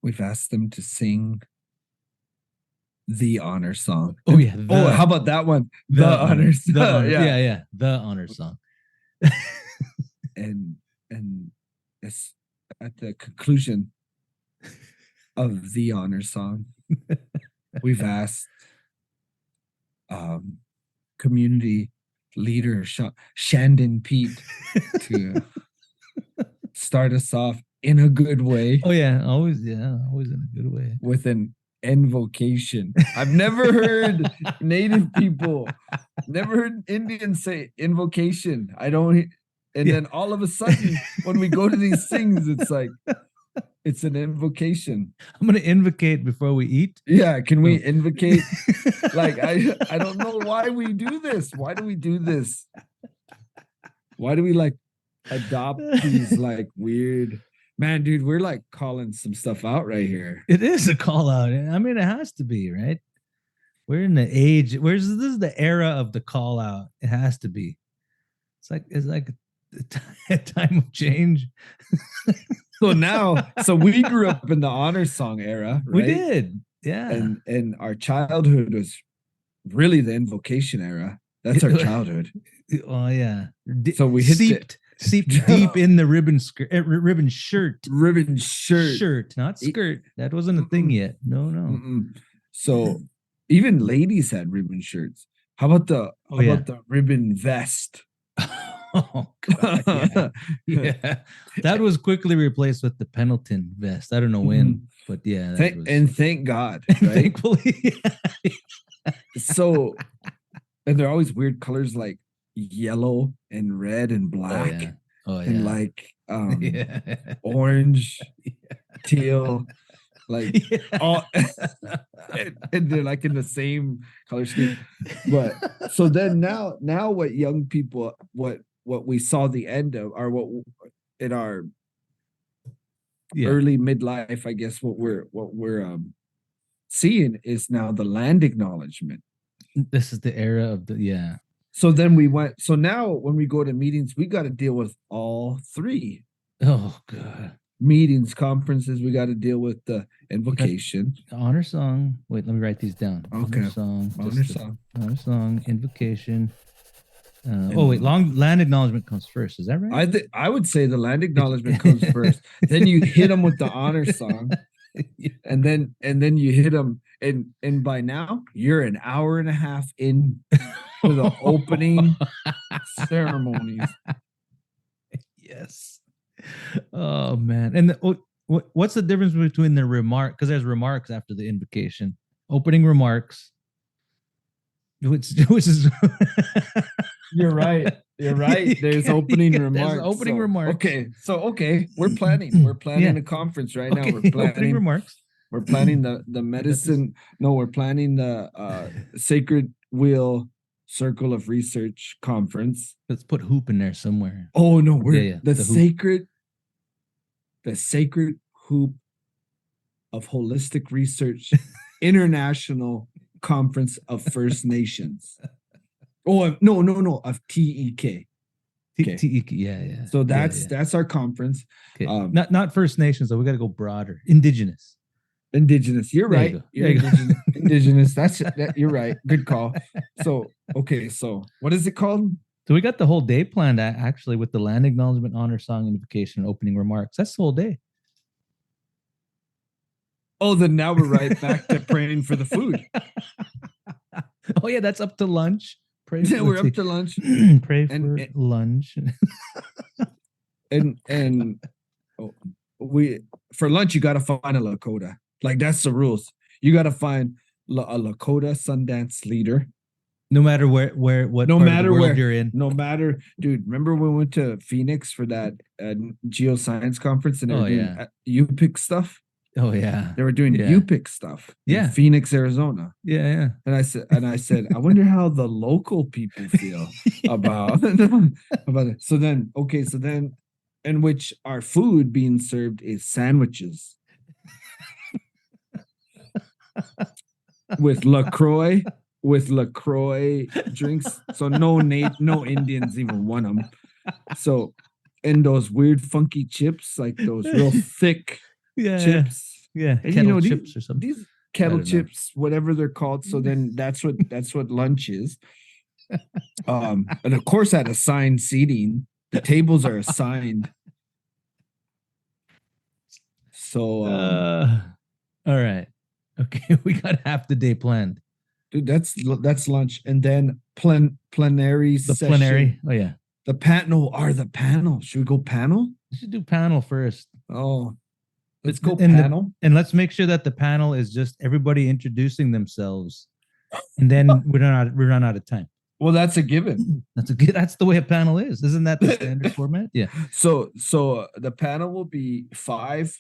[SPEAKER 1] We've asked them to sing the honor song.
[SPEAKER 2] Oh yeah.
[SPEAKER 1] How about that one? The honor song.
[SPEAKER 2] Yeah. The honor song.
[SPEAKER 1] and it's at the conclusion of the honor song, we've asked community leader Shandin Pete to start us off in a good way.
[SPEAKER 2] Oh yeah, always in a good way.
[SPEAKER 1] With an invocation. I've never heard Native people, never heard Indians say invocation. Then all of a sudden, when we go to these things, it's like, It's an invocation.
[SPEAKER 2] I'm gonna invocate before we eat.
[SPEAKER 1] Yeah, can we
[SPEAKER 2] Oh.
[SPEAKER 1] invocate? Like I don't know why we do this. Why do we do this? Why do we like adopt these like weird man, dude? We're like calling some stuff out right here.
[SPEAKER 2] It is a call out. I mean, it has to be, right? We're in the age. This is the era of the call out. It has to be. It's like a time of change.
[SPEAKER 1] So now, so we grew up in the honor song era, right?
[SPEAKER 2] We did, yeah.
[SPEAKER 1] And our childhood was really the invocation era. That's our childhood.
[SPEAKER 2] Oh yeah.
[SPEAKER 1] So we hit
[SPEAKER 2] seeped deep in the ribbon shirt.
[SPEAKER 1] Ribbon shirt,
[SPEAKER 2] Not skirt. That wasn't a thing yet. No.
[SPEAKER 1] So even ladies had ribbon shirts. How about the ribbon vest?
[SPEAKER 2] Oh God, yeah. That was quickly replaced with the Pendleton vest. I don't know when, but yeah.
[SPEAKER 1] And thank God, right?
[SPEAKER 2] Thankfully.
[SPEAKER 1] So, and they're always weird colors like yellow and red and black, and like orange, teal, like all, and they're like in the same color scheme. But so then now what young people what we saw the end of, or what in our early midlife, I guess what we're seeing is now the land acknowledgement.
[SPEAKER 2] This is the era of the
[SPEAKER 1] So then so now when we go to meetings, we got to deal with all three.
[SPEAKER 2] Oh God.
[SPEAKER 1] Meetings, conferences, we got to deal with the invocation,
[SPEAKER 2] honor song. Wait, let me write these down.
[SPEAKER 1] Okay.
[SPEAKER 2] Honor song, invocation. Land acknowledgement comes first. Is that right?
[SPEAKER 1] I would say the land acknowledgement comes first. Then you hit them with the honor song, and then you hit them, and by now you're an hour and a half in to the opening ceremonies.
[SPEAKER 2] Yes. Oh man! And what's the difference between the remark? Because there's remarks after the invocation, opening remarks, which is.
[SPEAKER 1] You're right. There's opening remarks.
[SPEAKER 2] There's opening remarks.
[SPEAKER 1] Okay. We're planning a conference right now. We're planning
[SPEAKER 2] opening remarks.
[SPEAKER 1] We're planning the medicine. No, we're planning the Sacred Wheel Circle of Research conference.
[SPEAKER 2] Let's put hoop in there somewhere.
[SPEAKER 1] Oh no, we're the sacred hoop of holistic research international conference of First Nations. Oh no, of TEK.
[SPEAKER 2] TEK, yeah.
[SPEAKER 1] So that's our conference.
[SPEAKER 2] Okay. Not First Nations though. We got to go broader. Indigenous.
[SPEAKER 1] You're right. Indigenous. You're right. Good call. So what is it called?
[SPEAKER 2] So we got the whole day planned actually with the land acknowledgement, honor song, invocation, and opening remarks. That's the whole day.
[SPEAKER 1] Oh, then now we're right back to praying for the food.
[SPEAKER 2] Oh yeah, that's up to lunch.
[SPEAKER 1] We're up to lunch.
[SPEAKER 2] Pray for lunch.
[SPEAKER 1] and for lunch you got to find a Lakota. Like that's the rules. You got to find a Lakota Sundance leader.
[SPEAKER 2] No matter what you're in.
[SPEAKER 1] No matter, dude. Remember when we went to Phoenix for that geoscience conference and they were doing UPIC stuff?
[SPEAKER 2] Oh yeah,
[SPEAKER 1] they were doing UPIC stuff. In Phoenix, Arizona.
[SPEAKER 2] Yeah.
[SPEAKER 1] And I said, I wonder how the local people feel about it. So then, in which our food being served is sandwiches with LaCroix drinks. So no Indians even want them. So, and those weird funky chips, like those real thick. chips,
[SPEAKER 2] and
[SPEAKER 1] kettle
[SPEAKER 2] chips or something.
[SPEAKER 1] These kettle chips, whatever they're called. So then that's what lunch is. And of course, at assigned seating, the tables are assigned. So,
[SPEAKER 2] all right, okay, we got half the day planned,
[SPEAKER 1] dude. That's lunch, and then plenary session.
[SPEAKER 2] Plenary. Oh yeah,
[SPEAKER 1] the panel. Should we go panel?
[SPEAKER 2] We should do panel first.
[SPEAKER 1] Oh. Let's go panel.
[SPEAKER 2] And let's make sure that the panel is just everybody introducing themselves. And then we run out of time.
[SPEAKER 1] Well, that's a given.
[SPEAKER 2] That's the way a panel is. Isn't that the standard format? Yeah.
[SPEAKER 1] So the panel will be 5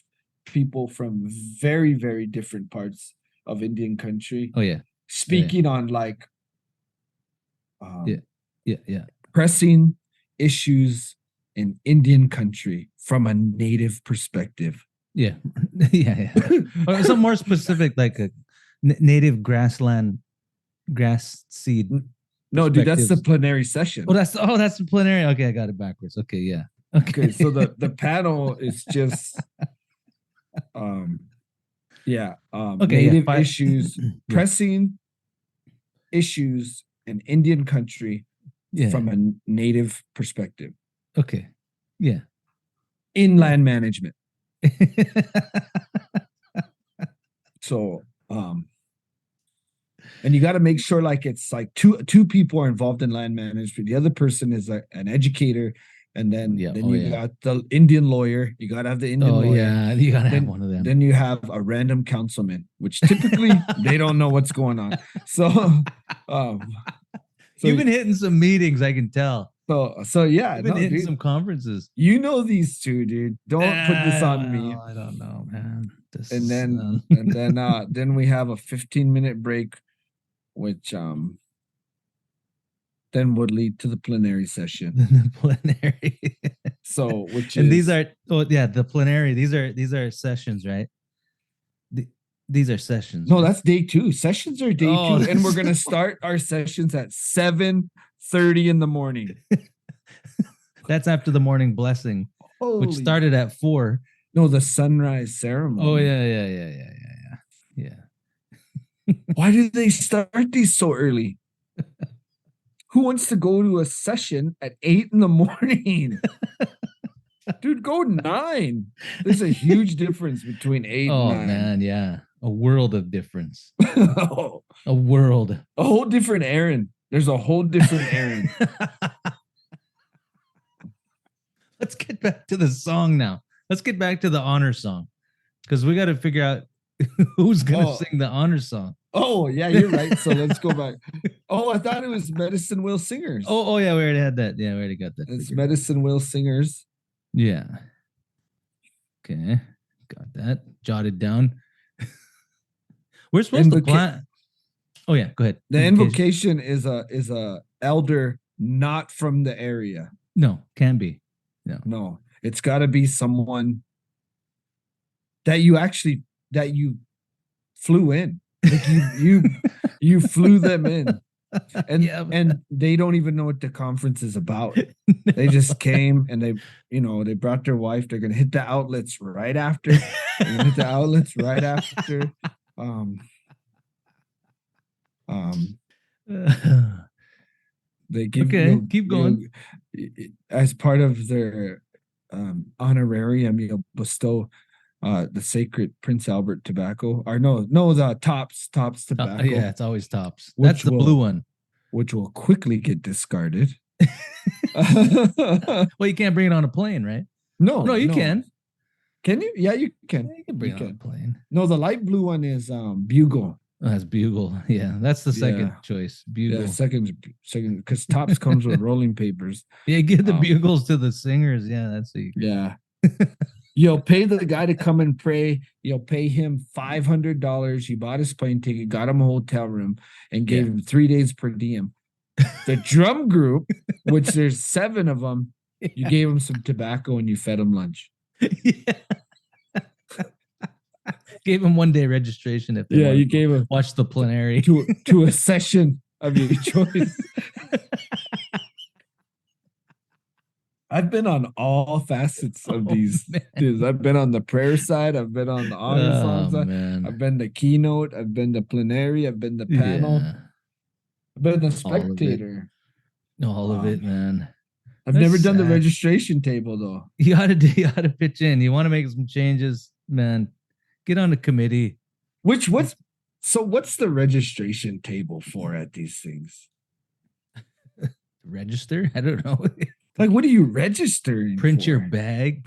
[SPEAKER 1] people from very, very different parts of Indian country
[SPEAKER 2] Oh yeah.
[SPEAKER 1] speaking on like
[SPEAKER 2] Yeah.
[SPEAKER 1] pressing issues in Indian country from a native perspective.
[SPEAKER 2] Yeah. Yeah. Or something more specific, like a native grassland, grass seed.
[SPEAKER 1] No, dude, that's the
[SPEAKER 2] perspectives.
[SPEAKER 1] plenary session.
[SPEAKER 2] Oh, that's the plenary. Okay, I got it backwards. Okay, yeah.
[SPEAKER 1] Okay, so the panel is just native issues,
[SPEAKER 2] Yeah.
[SPEAKER 1] pressing issues in Indian country
[SPEAKER 2] Yeah.
[SPEAKER 1] from a native perspective.
[SPEAKER 2] Okay. Yeah.
[SPEAKER 1] Inland management. So and you got to make sure like it's like two people are involved in land management. The other person is an educator, and then you got the Indian lawyer. You got to have the Indian lawyer.
[SPEAKER 2] Yeah, you got to have one of them.
[SPEAKER 1] Then you have a random councilman, which typically they don't know what's going on. So
[SPEAKER 2] you've been hitting some meetings, I can tell.
[SPEAKER 1] So yeah,
[SPEAKER 2] you've been hitting some conferences.
[SPEAKER 1] You know these two, dude. Don't put this on me.
[SPEAKER 2] I don't know, man.
[SPEAKER 1] Then we have a 15-minute break, which then would lead to the plenary session.
[SPEAKER 2] The plenary.
[SPEAKER 1] So
[SPEAKER 2] these are the plenary. These are sessions, right? These are sessions.
[SPEAKER 1] No,
[SPEAKER 2] right?
[SPEAKER 1] that's day 2. Sessions are day 2, and we're gonna start our sessions at 7:30 in the morning.
[SPEAKER 2] That's after the morning blessing, which started at 4.
[SPEAKER 1] No, the sunrise ceremony.
[SPEAKER 2] Oh yeah.
[SPEAKER 1] Why do they start these so early? Who wants to go to a session at 8 in the morning? Dude, go 9. There's a huge difference between 8 and 9.
[SPEAKER 2] Oh man, yeah. A world of difference. A world.
[SPEAKER 1] A whole different errand. There's a whole different errand.
[SPEAKER 2] Let's get back to the song now. Let's get back to the honor song, because we got to figure out who's gonna sing the honor song.
[SPEAKER 1] Oh yeah, you're right. So let's go back. Oh, I thought it was Medicine Wheel Singers.
[SPEAKER 2] Oh yeah, we already had that. Yeah, we already got that.
[SPEAKER 1] It's Medicine Wheel Singers.
[SPEAKER 2] Yeah. Okay, got that jotted down. We're supposed to plan. Oh yeah, go ahead.
[SPEAKER 1] The invocation is a elder not from the area.
[SPEAKER 2] No, can be.
[SPEAKER 1] No, it's got to be someone that you flew in. Like you flew them in, and they don't even know what the conference is about. No. They just came and they brought their wife. They're gonna hit the outlets right after. They give
[SPEAKER 2] keep going.
[SPEAKER 1] As part of their honorarium, you'll bestow the sacred Prince Albert tobacco, or the Tops tobacco.
[SPEAKER 2] Yeah, it's always Tops. That's the blue one,
[SPEAKER 1] which will quickly get discarded.
[SPEAKER 2] Well, you can't bring it on a plane, right?
[SPEAKER 1] No,
[SPEAKER 2] you can.
[SPEAKER 1] Can you? Yeah, you can.
[SPEAKER 2] You can bring it on a plane.
[SPEAKER 1] No, the light blue one is Bugle.
[SPEAKER 2] Oh, that's Bugle. Yeah, that's the second choice. Bugle.
[SPEAKER 1] Yeah, second, because Tops comes with rolling papers.
[SPEAKER 2] Yeah, give the bugles to the singers. Yeah, that's it.
[SPEAKER 1] Yeah. You'll pay the guy to come and pray. You'll pay him $500. He bought his plane ticket, got him a hotel room, and gave him 3 days per diem. The drum group, which there's 7 of them, you gave them some tobacco and you fed them lunch.
[SPEAKER 2] Yeah. Gave him 1 day registration if they
[SPEAKER 1] you gave him
[SPEAKER 2] watch the plenary
[SPEAKER 1] to a session of your choice. I've been on all facets of these. I've been on the prayer side. I've been on the honor song side. Man. I've been the keynote. I've been the plenary. I've been the panel. Yeah. I've been the spectator.
[SPEAKER 2] All of it, man.
[SPEAKER 1] I've never done the registration table though.
[SPEAKER 2] You ought to pitch in. You want to make some changes, man. Get on the committee.
[SPEAKER 1] What's the registration table for at these things?
[SPEAKER 2] Register? I don't know.
[SPEAKER 1] Like, what are you registering?
[SPEAKER 2] Print your badge,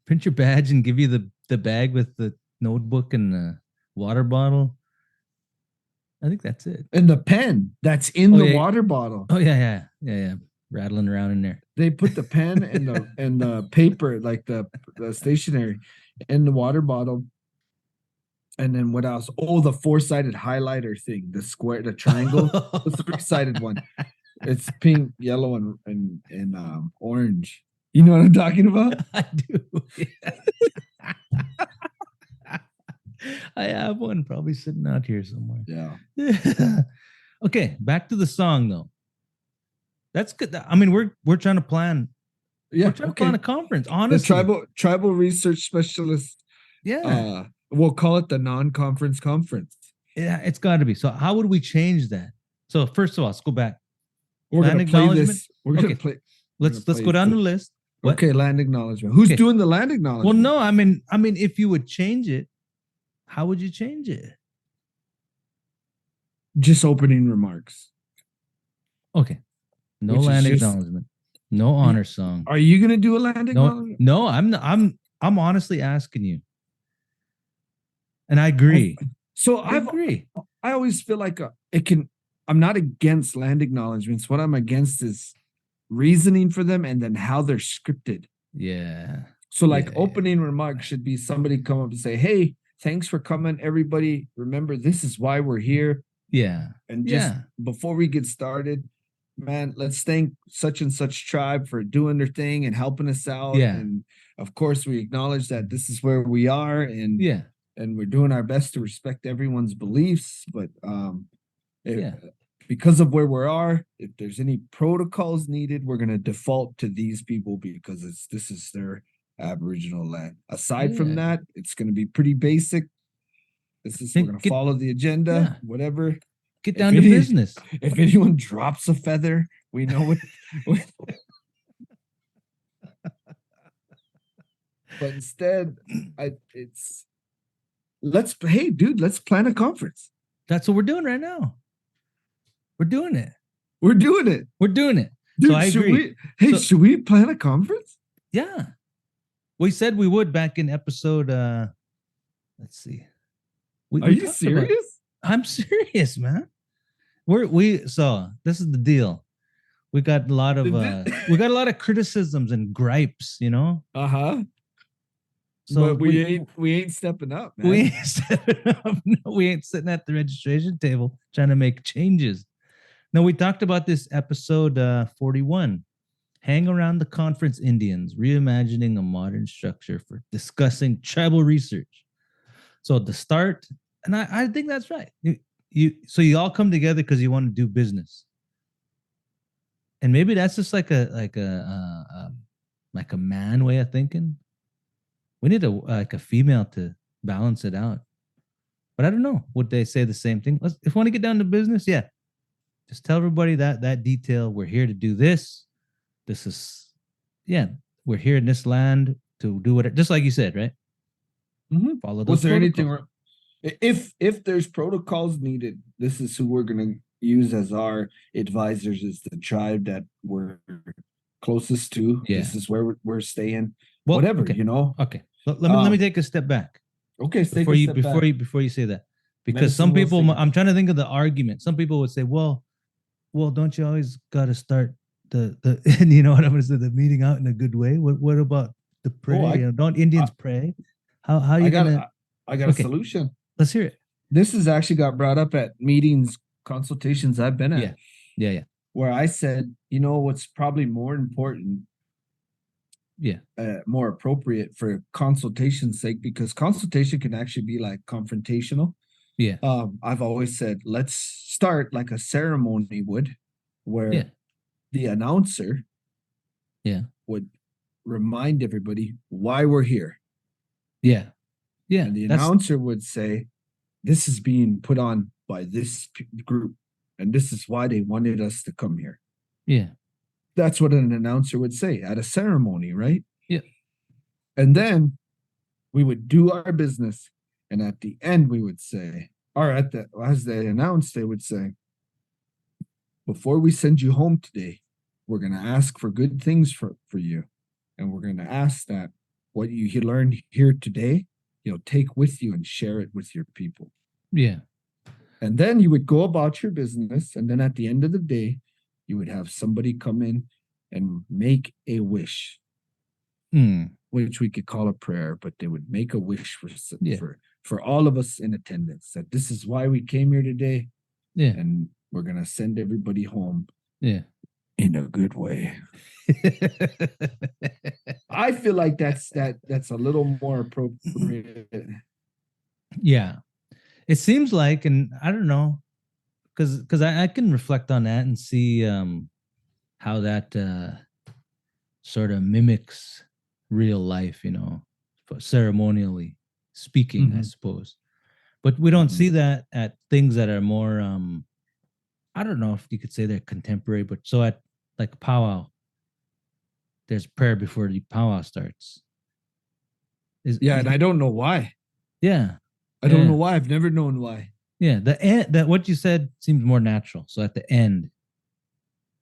[SPEAKER 2] and give you the bag with the notebook and the water bottle. I think that's it.
[SPEAKER 1] And the pen that's in the water bottle.
[SPEAKER 2] Oh yeah. Rattling around in there.
[SPEAKER 1] They put the pen and the paper, like the stationery, in the water bottle. And then what else? Oh, the 4-sided highlighter thing, the square, the triangle, the 3-sided one. It's pink, yellow, and orange. You know what I'm talking about?
[SPEAKER 2] I do. Yeah. I have one probably sitting out here somewhere.
[SPEAKER 1] Yeah.
[SPEAKER 2] Okay, back to the song though. That's good. I mean, we're trying to plan.
[SPEAKER 1] Yeah.
[SPEAKER 2] We're trying to plan a conference.
[SPEAKER 1] The
[SPEAKER 2] Honestly,
[SPEAKER 1] tribal research specialist.
[SPEAKER 2] yeah,
[SPEAKER 1] We'll call it the non-conference conference.
[SPEAKER 2] yeah, it's got to be. So how would we change that? So first of all, let's go back.
[SPEAKER 1] We're
[SPEAKER 2] Land
[SPEAKER 1] gonna play
[SPEAKER 2] acknowledgement?
[SPEAKER 1] this. We're gonna
[SPEAKER 2] Okay.
[SPEAKER 1] play.
[SPEAKER 2] Let's
[SPEAKER 1] play
[SPEAKER 2] go down
[SPEAKER 1] this.
[SPEAKER 2] the list. What?
[SPEAKER 1] Okay, land acknowledgement. Who's
[SPEAKER 2] Okay.
[SPEAKER 1] doing the land acknowledgement?
[SPEAKER 2] Well, no, I mean, if you would change it, how would you change it?
[SPEAKER 1] Just opening remarks.
[SPEAKER 2] Okay. No
[SPEAKER 1] Which is
[SPEAKER 2] land
[SPEAKER 1] just-
[SPEAKER 2] acknowledgement. No honor song.
[SPEAKER 1] Are you gonna do a land
[SPEAKER 2] No,
[SPEAKER 1] acknowledgement?
[SPEAKER 2] no, I'm not, I'm honestly asking you. And I agree.
[SPEAKER 1] So
[SPEAKER 2] I agree.
[SPEAKER 1] I always feel like I'm not against land acknowledgements. What I'm against is reasoning for them and then how they're scripted.
[SPEAKER 2] Yeah.
[SPEAKER 1] So like
[SPEAKER 2] Yeah,
[SPEAKER 1] opening remarks should be somebody come up and say, "Hey, thanks for coming, everybody. Remember, this is why we're here."
[SPEAKER 2] Yeah.
[SPEAKER 1] And just
[SPEAKER 2] Yeah.
[SPEAKER 1] before we get started, man, let's thank such and such tribe for doing their thing and helping us out.
[SPEAKER 2] Yeah.
[SPEAKER 1] And of course, we acknowledge that this is where we are, and
[SPEAKER 2] Yeah.
[SPEAKER 1] and we're doing our best to respect everyone's beliefs. But
[SPEAKER 2] Yeah.
[SPEAKER 1] because of where we are, if there's any protocols needed, we're gonna default to these people because this is their Aboriginal land. Aside from
[SPEAKER 2] Yeah.
[SPEAKER 1] that, it's gonna be pretty basic. We're gonna follow the agenda,
[SPEAKER 2] yeah.
[SPEAKER 1] whatever.
[SPEAKER 2] Get
[SPEAKER 1] If
[SPEAKER 2] down to
[SPEAKER 1] any-
[SPEAKER 2] business.
[SPEAKER 1] If anyone drops a feather, we know what. But instead, hey, dude, let's plan a conference.
[SPEAKER 2] That's what we're doing right now. We're doing it.
[SPEAKER 1] We're doing it.
[SPEAKER 2] We're doing it.
[SPEAKER 1] Dude,
[SPEAKER 2] So I agree.
[SPEAKER 1] Should we plan a conference?
[SPEAKER 2] Yeah. We said we would back in episode let's see.
[SPEAKER 1] Are you
[SPEAKER 2] talked about-
[SPEAKER 1] serious?
[SPEAKER 2] I'm serious, man. So this is the deal. We got a lot of criticisms and gripes, you know.
[SPEAKER 1] Uh-huh.
[SPEAKER 2] So
[SPEAKER 1] But we ain't stepping up, man.
[SPEAKER 2] we ain't stepping up. No, we ain't sitting at the registration table trying to make changes. No, we talked about this episode 41. Hang around the conference Indians, reimagining a modern structure for discussing tribal research. So the start, and I think that's right. You all come together because you want to do business. And maybe that's just like a man way of thinking. We need a female to balance it out. But I don't know. Would they say the same thing? If you want to get down to business, yeah. Just tell everybody that detail. We're here to do this. This is, we're here in this land to do it. Just like you said, right?
[SPEAKER 1] Mm-hmm.
[SPEAKER 2] Follow those.
[SPEAKER 1] Was there anything wrong? If there's protocols needed, this is who we're gonna use as our advisors, is the tribe that we're closest to.
[SPEAKER 2] Yeah.
[SPEAKER 1] This is where we're staying.
[SPEAKER 2] Well,
[SPEAKER 1] Whatever,
[SPEAKER 2] okay.
[SPEAKER 1] you know.
[SPEAKER 2] Okay. Let me take a step back.
[SPEAKER 1] Okay,
[SPEAKER 2] Before you say that. Because some
[SPEAKER 1] Medicine
[SPEAKER 2] people,
[SPEAKER 1] will
[SPEAKER 2] I'm trying to think of the argument. Some people would say, well, don't you always gotta start the and you know what I'm gonna say, the meeting out in a good way? What about the pray? Don't Indians pray? How you gonna
[SPEAKER 1] I got a solution.
[SPEAKER 2] Let's hear it.
[SPEAKER 1] This has actually got brought up at meetings, consultations I've been at.
[SPEAKER 2] Yeah.
[SPEAKER 1] Where I said, what's probably more important, more appropriate for consultation's sake, because consultation can actually be like confrontational.
[SPEAKER 2] Yeah.
[SPEAKER 1] I've always said, let's start like a ceremony would, where the announcer would remind everybody why we're here.
[SPEAKER 2] Yeah.
[SPEAKER 1] And the announcer would say, this is being put on by this group, and this is why they wanted us to come here.
[SPEAKER 2] Yeah.
[SPEAKER 1] That's what an announcer would say at a ceremony, right?
[SPEAKER 2] Yeah.
[SPEAKER 1] And then we would do our business. And at the end, we would say, as they announced, they would say, before we send you home today, we're going to ask for good things for you. And we're going to ask that what you learned here today, take with you and share it with your people.
[SPEAKER 2] Yeah.
[SPEAKER 1] And then you would go about your business. And then at the end of the day, you would have somebody come in and make a wish, which we could call a prayer, but they would make a wish for all of us in attendance, that this is why we came here today.
[SPEAKER 2] Yeah.
[SPEAKER 1] And we're gonna send everybody home.
[SPEAKER 2] Yeah.
[SPEAKER 1] In a good way. I feel like that's a little more appropriate.
[SPEAKER 2] Yeah. It seems like, and I don't know, because I can reflect on that and see how that sort of mimics real life, ceremonially speaking, I suppose. But we don't see that at things that are more I don't know if you could say they're contemporary, but so at like powwow, there's prayer before the powwow starts.
[SPEAKER 1] And I don't know why.
[SPEAKER 2] Yeah.
[SPEAKER 1] I don't know why. I've never known why.
[SPEAKER 2] Yeah. The end, that what you said seems more natural. So at the end,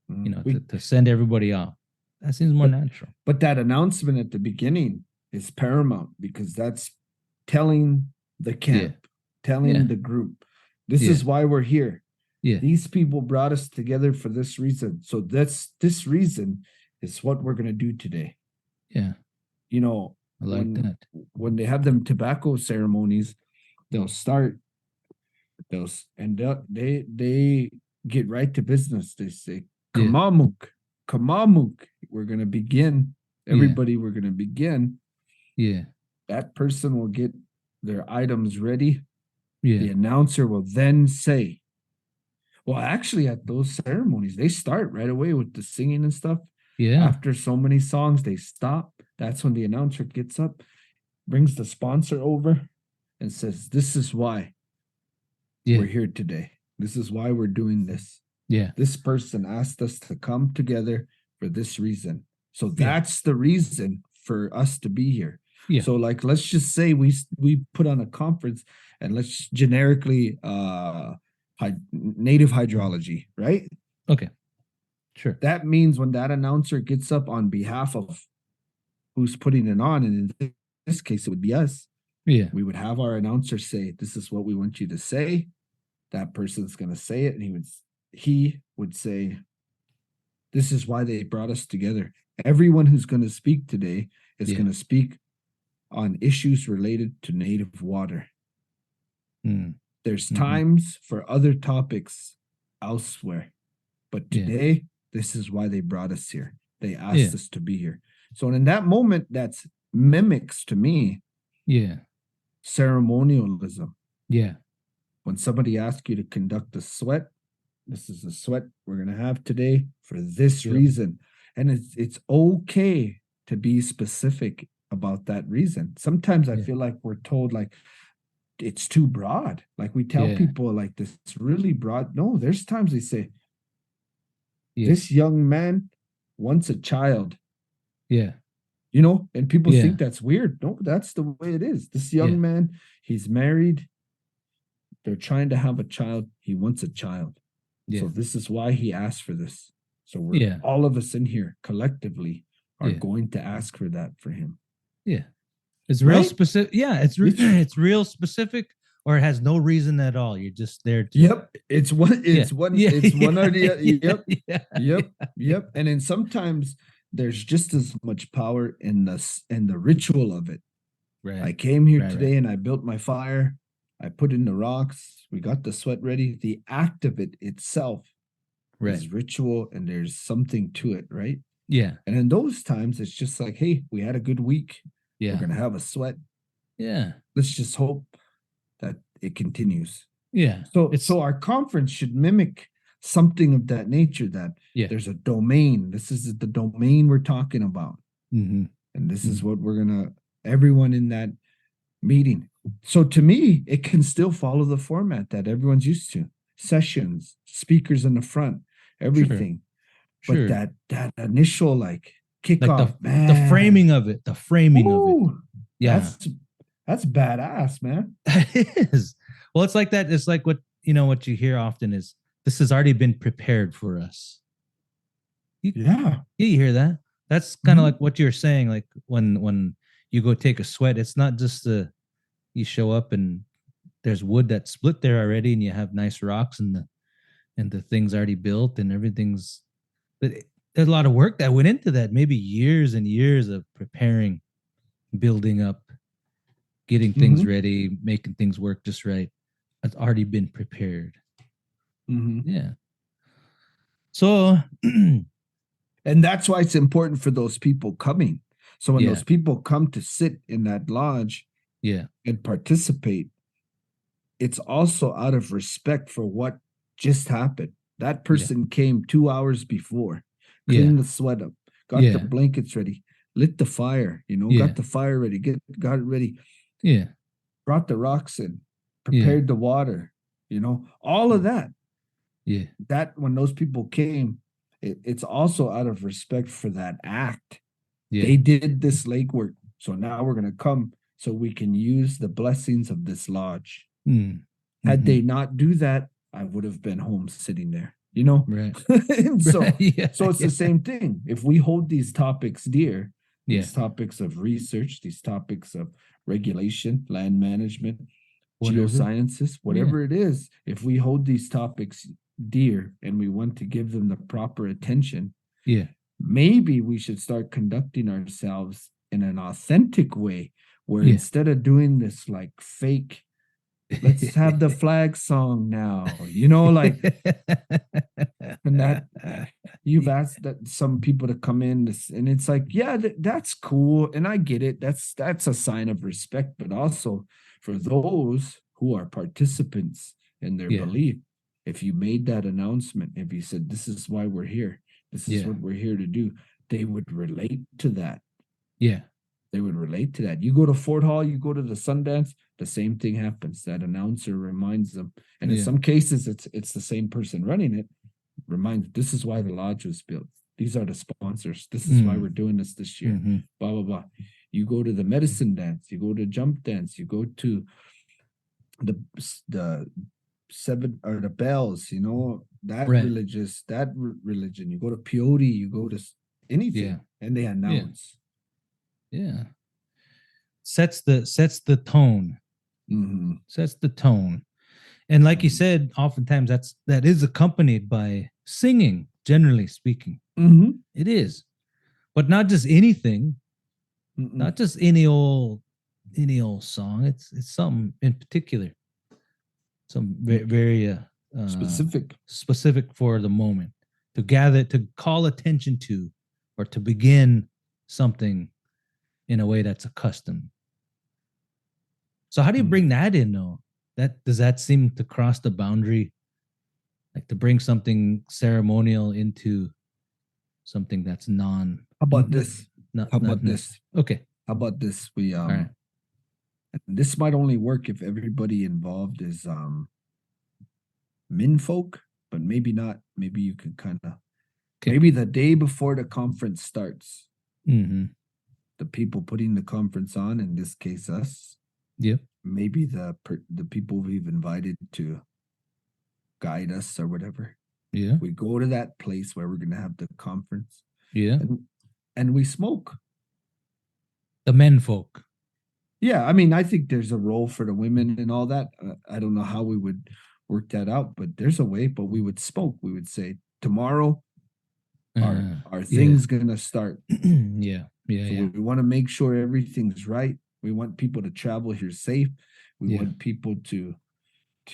[SPEAKER 2] to send everybody off, that seems more natural.
[SPEAKER 1] But that announcement at the beginning is paramount, because that's telling the camp, telling the group, this is why we're here.
[SPEAKER 2] Yeah.
[SPEAKER 1] These people brought us together for this reason. So this reason is what we're going to do today.
[SPEAKER 2] Yeah. I like that.
[SPEAKER 1] When they have them tobacco ceremonies, they'll start those, and they get right to business. They say, Kamamuk, we're going to begin. Everybody, we're going to begin.
[SPEAKER 2] Yeah.
[SPEAKER 1] That person will get their items ready.
[SPEAKER 2] Yeah.
[SPEAKER 1] The announcer will then say, well, actually, at those ceremonies, they start right away with the singing and stuff.
[SPEAKER 2] Yeah.
[SPEAKER 1] After so many songs, they stop. That's when the announcer gets up, brings the sponsor over, and says, this is why we're here today. This is why we're doing this.
[SPEAKER 2] Yeah.
[SPEAKER 1] This person asked us to come together for this reason. So that's the reason for us to be here. Yeah. So like, let's just say we put on a conference, and let's generically native hydrology, right?
[SPEAKER 2] Okay. Sure.
[SPEAKER 1] That means when that announcer gets up on behalf of who's putting it on, and in this case, it would be us.
[SPEAKER 2] Yeah.
[SPEAKER 1] We would have our announcer say, this is what we want you to say. That person's going to say it, and he would say, this is why they brought us together. Everyone who's going to speak today is going to speak on issues related to native water. There's times for other topics elsewhere, but today, this is why they brought us here. They asked us to be here. So in that moment, that's mimics to me.
[SPEAKER 2] Yeah.
[SPEAKER 1] Ceremonialism.
[SPEAKER 2] Yeah.
[SPEAKER 1] When somebody asks you to conduct a sweat, this is the sweat we're going to have today for this reason. And it's okay to be specific about that reason. Sometimes I feel like we're told like it's too broad. Like we tell people like this, it's really broad. No, there's times they say, this young man wants a child.
[SPEAKER 2] Yeah.
[SPEAKER 1] And people think that's weird. No, that's the way it is. This young man, he's married. They're trying to have a child. He wants a child. So this is why he asked for this. So we're all of us in here collectively are going to ask for that for him.
[SPEAKER 2] Yeah. It's real specific. Yeah, it's real specific, or it has no reason at all. You're just there.
[SPEAKER 1] It's one or the other. Yep. And then sometimes there's just as much power in the ritual of it.
[SPEAKER 2] Right.
[SPEAKER 1] I came here today and I built my fire. I put in the rocks. We got the sweat ready. The act of it itself is ritual, and there's something to it, right?
[SPEAKER 2] Yeah.
[SPEAKER 1] And in those times, it's just like, hey, we had a good week.
[SPEAKER 2] Yeah.
[SPEAKER 1] We're gonna have a sweat.
[SPEAKER 2] Yeah.
[SPEAKER 1] Let's just hope that it continues.
[SPEAKER 2] Yeah.
[SPEAKER 1] So our conference should mimic something of that nature, that there's a domain. This is the domain we're talking about.
[SPEAKER 2] And
[SPEAKER 1] this is what everyone in that meeting. So to me, it can still follow the format that everyone's used to. Sessions, speakers in the front, everything.
[SPEAKER 2] Sure.
[SPEAKER 1] But that initial kickoff,
[SPEAKER 2] like the framing of it. The framing of it. Yeah.
[SPEAKER 1] That's badass, man.
[SPEAKER 2] It is. Well, it's like that. It's like what you hear often is, this has already been prepared for us. You hear that? That's kind of like what you're saying. Like when you go take a sweat, it's not just you show up and there's wood that's split there already, and you have nice rocks and the thing's already built and everything's. But there's a lot of work that went into that. Maybe years and years of preparing, building up, getting things
[SPEAKER 1] Mhm.
[SPEAKER 2] ready, making things work just right. It's already been prepared.
[SPEAKER 1] Mhm.
[SPEAKER 2] Yeah. So
[SPEAKER 1] And that's why it's important for those people coming. So when
[SPEAKER 2] yeah,
[SPEAKER 1] those people come to sit in that lodge
[SPEAKER 2] yeah,
[SPEAKER 1] and participate, it's also out of respect for what just happened. That
[SPEAKER 2] yeah,
[SPEAKER 1] person came 2 hours before,
[SPEAKER 2] yeah,
[SPEAKER 1] cleaned the sweat up, got the
[SPEAKER 2] yeah,
[SPEAKER 1] blankets ready, lit the fire,
[SPEAKER 2] yeah,
[SPEAKER 1] got the fire ready, got it ready,
[SPEAKER 2] yeah,
[SPEAKER 1] brought the rocks in,
[SPEAKER 2] yeah,
[SPEAKER 1] prepared the water, all of that.
[SPEAKER 2] yeah,
[SPEAKER 1] That when those people came, it's also out of respect for that act.
[SPEAKER 2] yeah.
[SPEAKER 1] They did this legwork. So now we're going to come so we can use the blessings of this lodge.
[SPEAKER 2] Mm.
[SPEAKER 1] Had
[SPEAKER 2] Mm-hmm.
[SPEAKER 1] they not do that, I would have been home sitting there.
[SPEAKER 2] Right.
[SPEAKER 1] And
[SPEAKER 2] Right. Yeah.
[SPEAKER 1] so it's
[SPEAKER 2] Yeah.
[SPEAKER 1] the same thing. If we hold these topics dear,
[SPEAKER 2] Yeah.
[SPEAKER 1] these topics of research, these topics of regulation, land management,
[SPEAKER 2] Whatever.
[SPEAKER 1] geosciences,
[SPEAKER 2] Yeah.
[SPEAKER 1] whatever it is, if we hold these topics dear and we want to give them the proper attention,
[SPEAKER 2] Yeah.
[SPEAKER 1] maybe we should start conducting ourselves in an authentic way where
[SPEAKER 2] Yeah.
[SPEAKER 1] instead of doing this like fake, let's have the flag song now, like, and that you've asked that some people to come in and it's like, yeah, that's cool. And I get it. That's a sign of respect, but also for those who are participants in their
[SPEAKER 2] Yeah.
[SPEAKER 1] belief, if you made that announcement, if you said, this is why we're here, this is
[SPEAKER 2] Yeah.
[SPEAKER 1] what we're here to do, they would relate to that.
[SPEAKER 2] Yeah.
[SPEAKER 1] They would relate to that. You go to Fort Hall, you go to the Sundance, the same thing happens. That announcer reminds them. And in
[SPEAKER 2] Yeah.
[SPEAKER 1] some cases, it's the same person running it. Reminds, this is why the lodge was built. These are the sponsors. This is why we're doing this year.
[SPEAKER 2] Mm-hmm.
[SPEAKER 1] Blah, blah, blah. You go to the medicine dance, you go to jump dance, you go to the seven or the bells, that
[SPEAKER 2] Right.
[SPEAKER 1] religion. You go to peyote, you go to anything,
[SPEAKER 2] Yeah.
[SPEAKER 1] and they
[SPEAKER 2] Yeah.
[SPEAKER 1] announce.
[SPEAKER 2] Yeah. Sets the tone.
[SPEAKER 1] Mhm.
[SPEAKER 2] Sets the tone. And like you said, oftentimes that is accompanied by singing, generally speaking.
[SPEAKER 1] Mhm.
[SPEAKER 2] It is. But not just anything, not just any old song. It's something in particular. Some very
[SPEAKER 1] Specific.
[SPEAKER 2] specific for the moment, to gather, to call attention to, or to begin something in a way that's accustomed. So how do you bring that in though? That does that seem to cross the boundary, like to bring something ceremonial into something that's non.
[SPEAKER 1] How about this?
[SPEAKER 2] Not
[SPEAKER 1] How
[SPEAKER 2] not
[SPEAKER 1] about this?
[SPEAKER 2] Okay.
[SPEAKER 1] How about this? We
[SPEAKER 2] All right.
[SPEAKER 1] this might only work if everybody involved is minfolk, but maybe not. Maybe you can kind of
[SPEAKER 2] Okay.
[SPEAKER 1] maybe the day before the conference starts,
[SPEAKER 2] Mm-hmm.
[SPEAKER 1] the people putting the conference on, in this case us,
[SPEAKER 2] Yep.
[SPEAKER 1] maybe the people we've invited to guide us or whatever.
[SPEAKER 2] Yeah.
[SPEAKER 1] We go to that place where we're gonna have the conference,
[SPEAKER 2] Yeah.
[SPEAKER 1] and we smoke.
[SPEAKER 2] The men folk.
[SPEAKER 1] Yeah, I mean, I think there's a role for the women and all that. I don't know how we would work that out, but there's a way. But we would smoke. We would say tomorrow, our
[SPEAKER 2] Yeah.
[SPEAKER 1] thing's gonna start.
[SPEAKER 2] Yeah. Yeah.
[SPEAKER 1] So
[SPEAKER 2] Yeah.
[SPEAKER 1] we want to make sure everything's right. We want people to travel here safe. We
[SPEAKER 2] Yeah.
[SPEAKER 1] want people to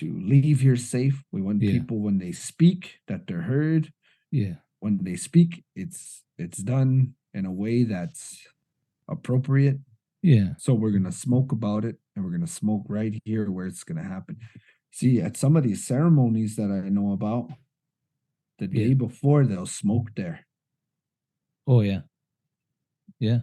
[SPEAKER 1] leave here safe. We want
[SPEAKER 2] Yeah.
[SPEAKER 1] people when they speak that they're heard.
[SPEAKER 2] Yeah.
[SPEAKER 1] When they speak, it's done in a way that's appropriate.
[SPEAKER 2] Yeah.
[SPEAKER 1] So we're gonna smoke about it, and we're gonna smoke right here where it's gonna happen. See, at some of these ceremonies that I know about, the day
[SPEAKER 2] Yeah.
[SPEAKER 1] before they'll smoke there.
[SPEAKER 2] Oh yeah. Yeah.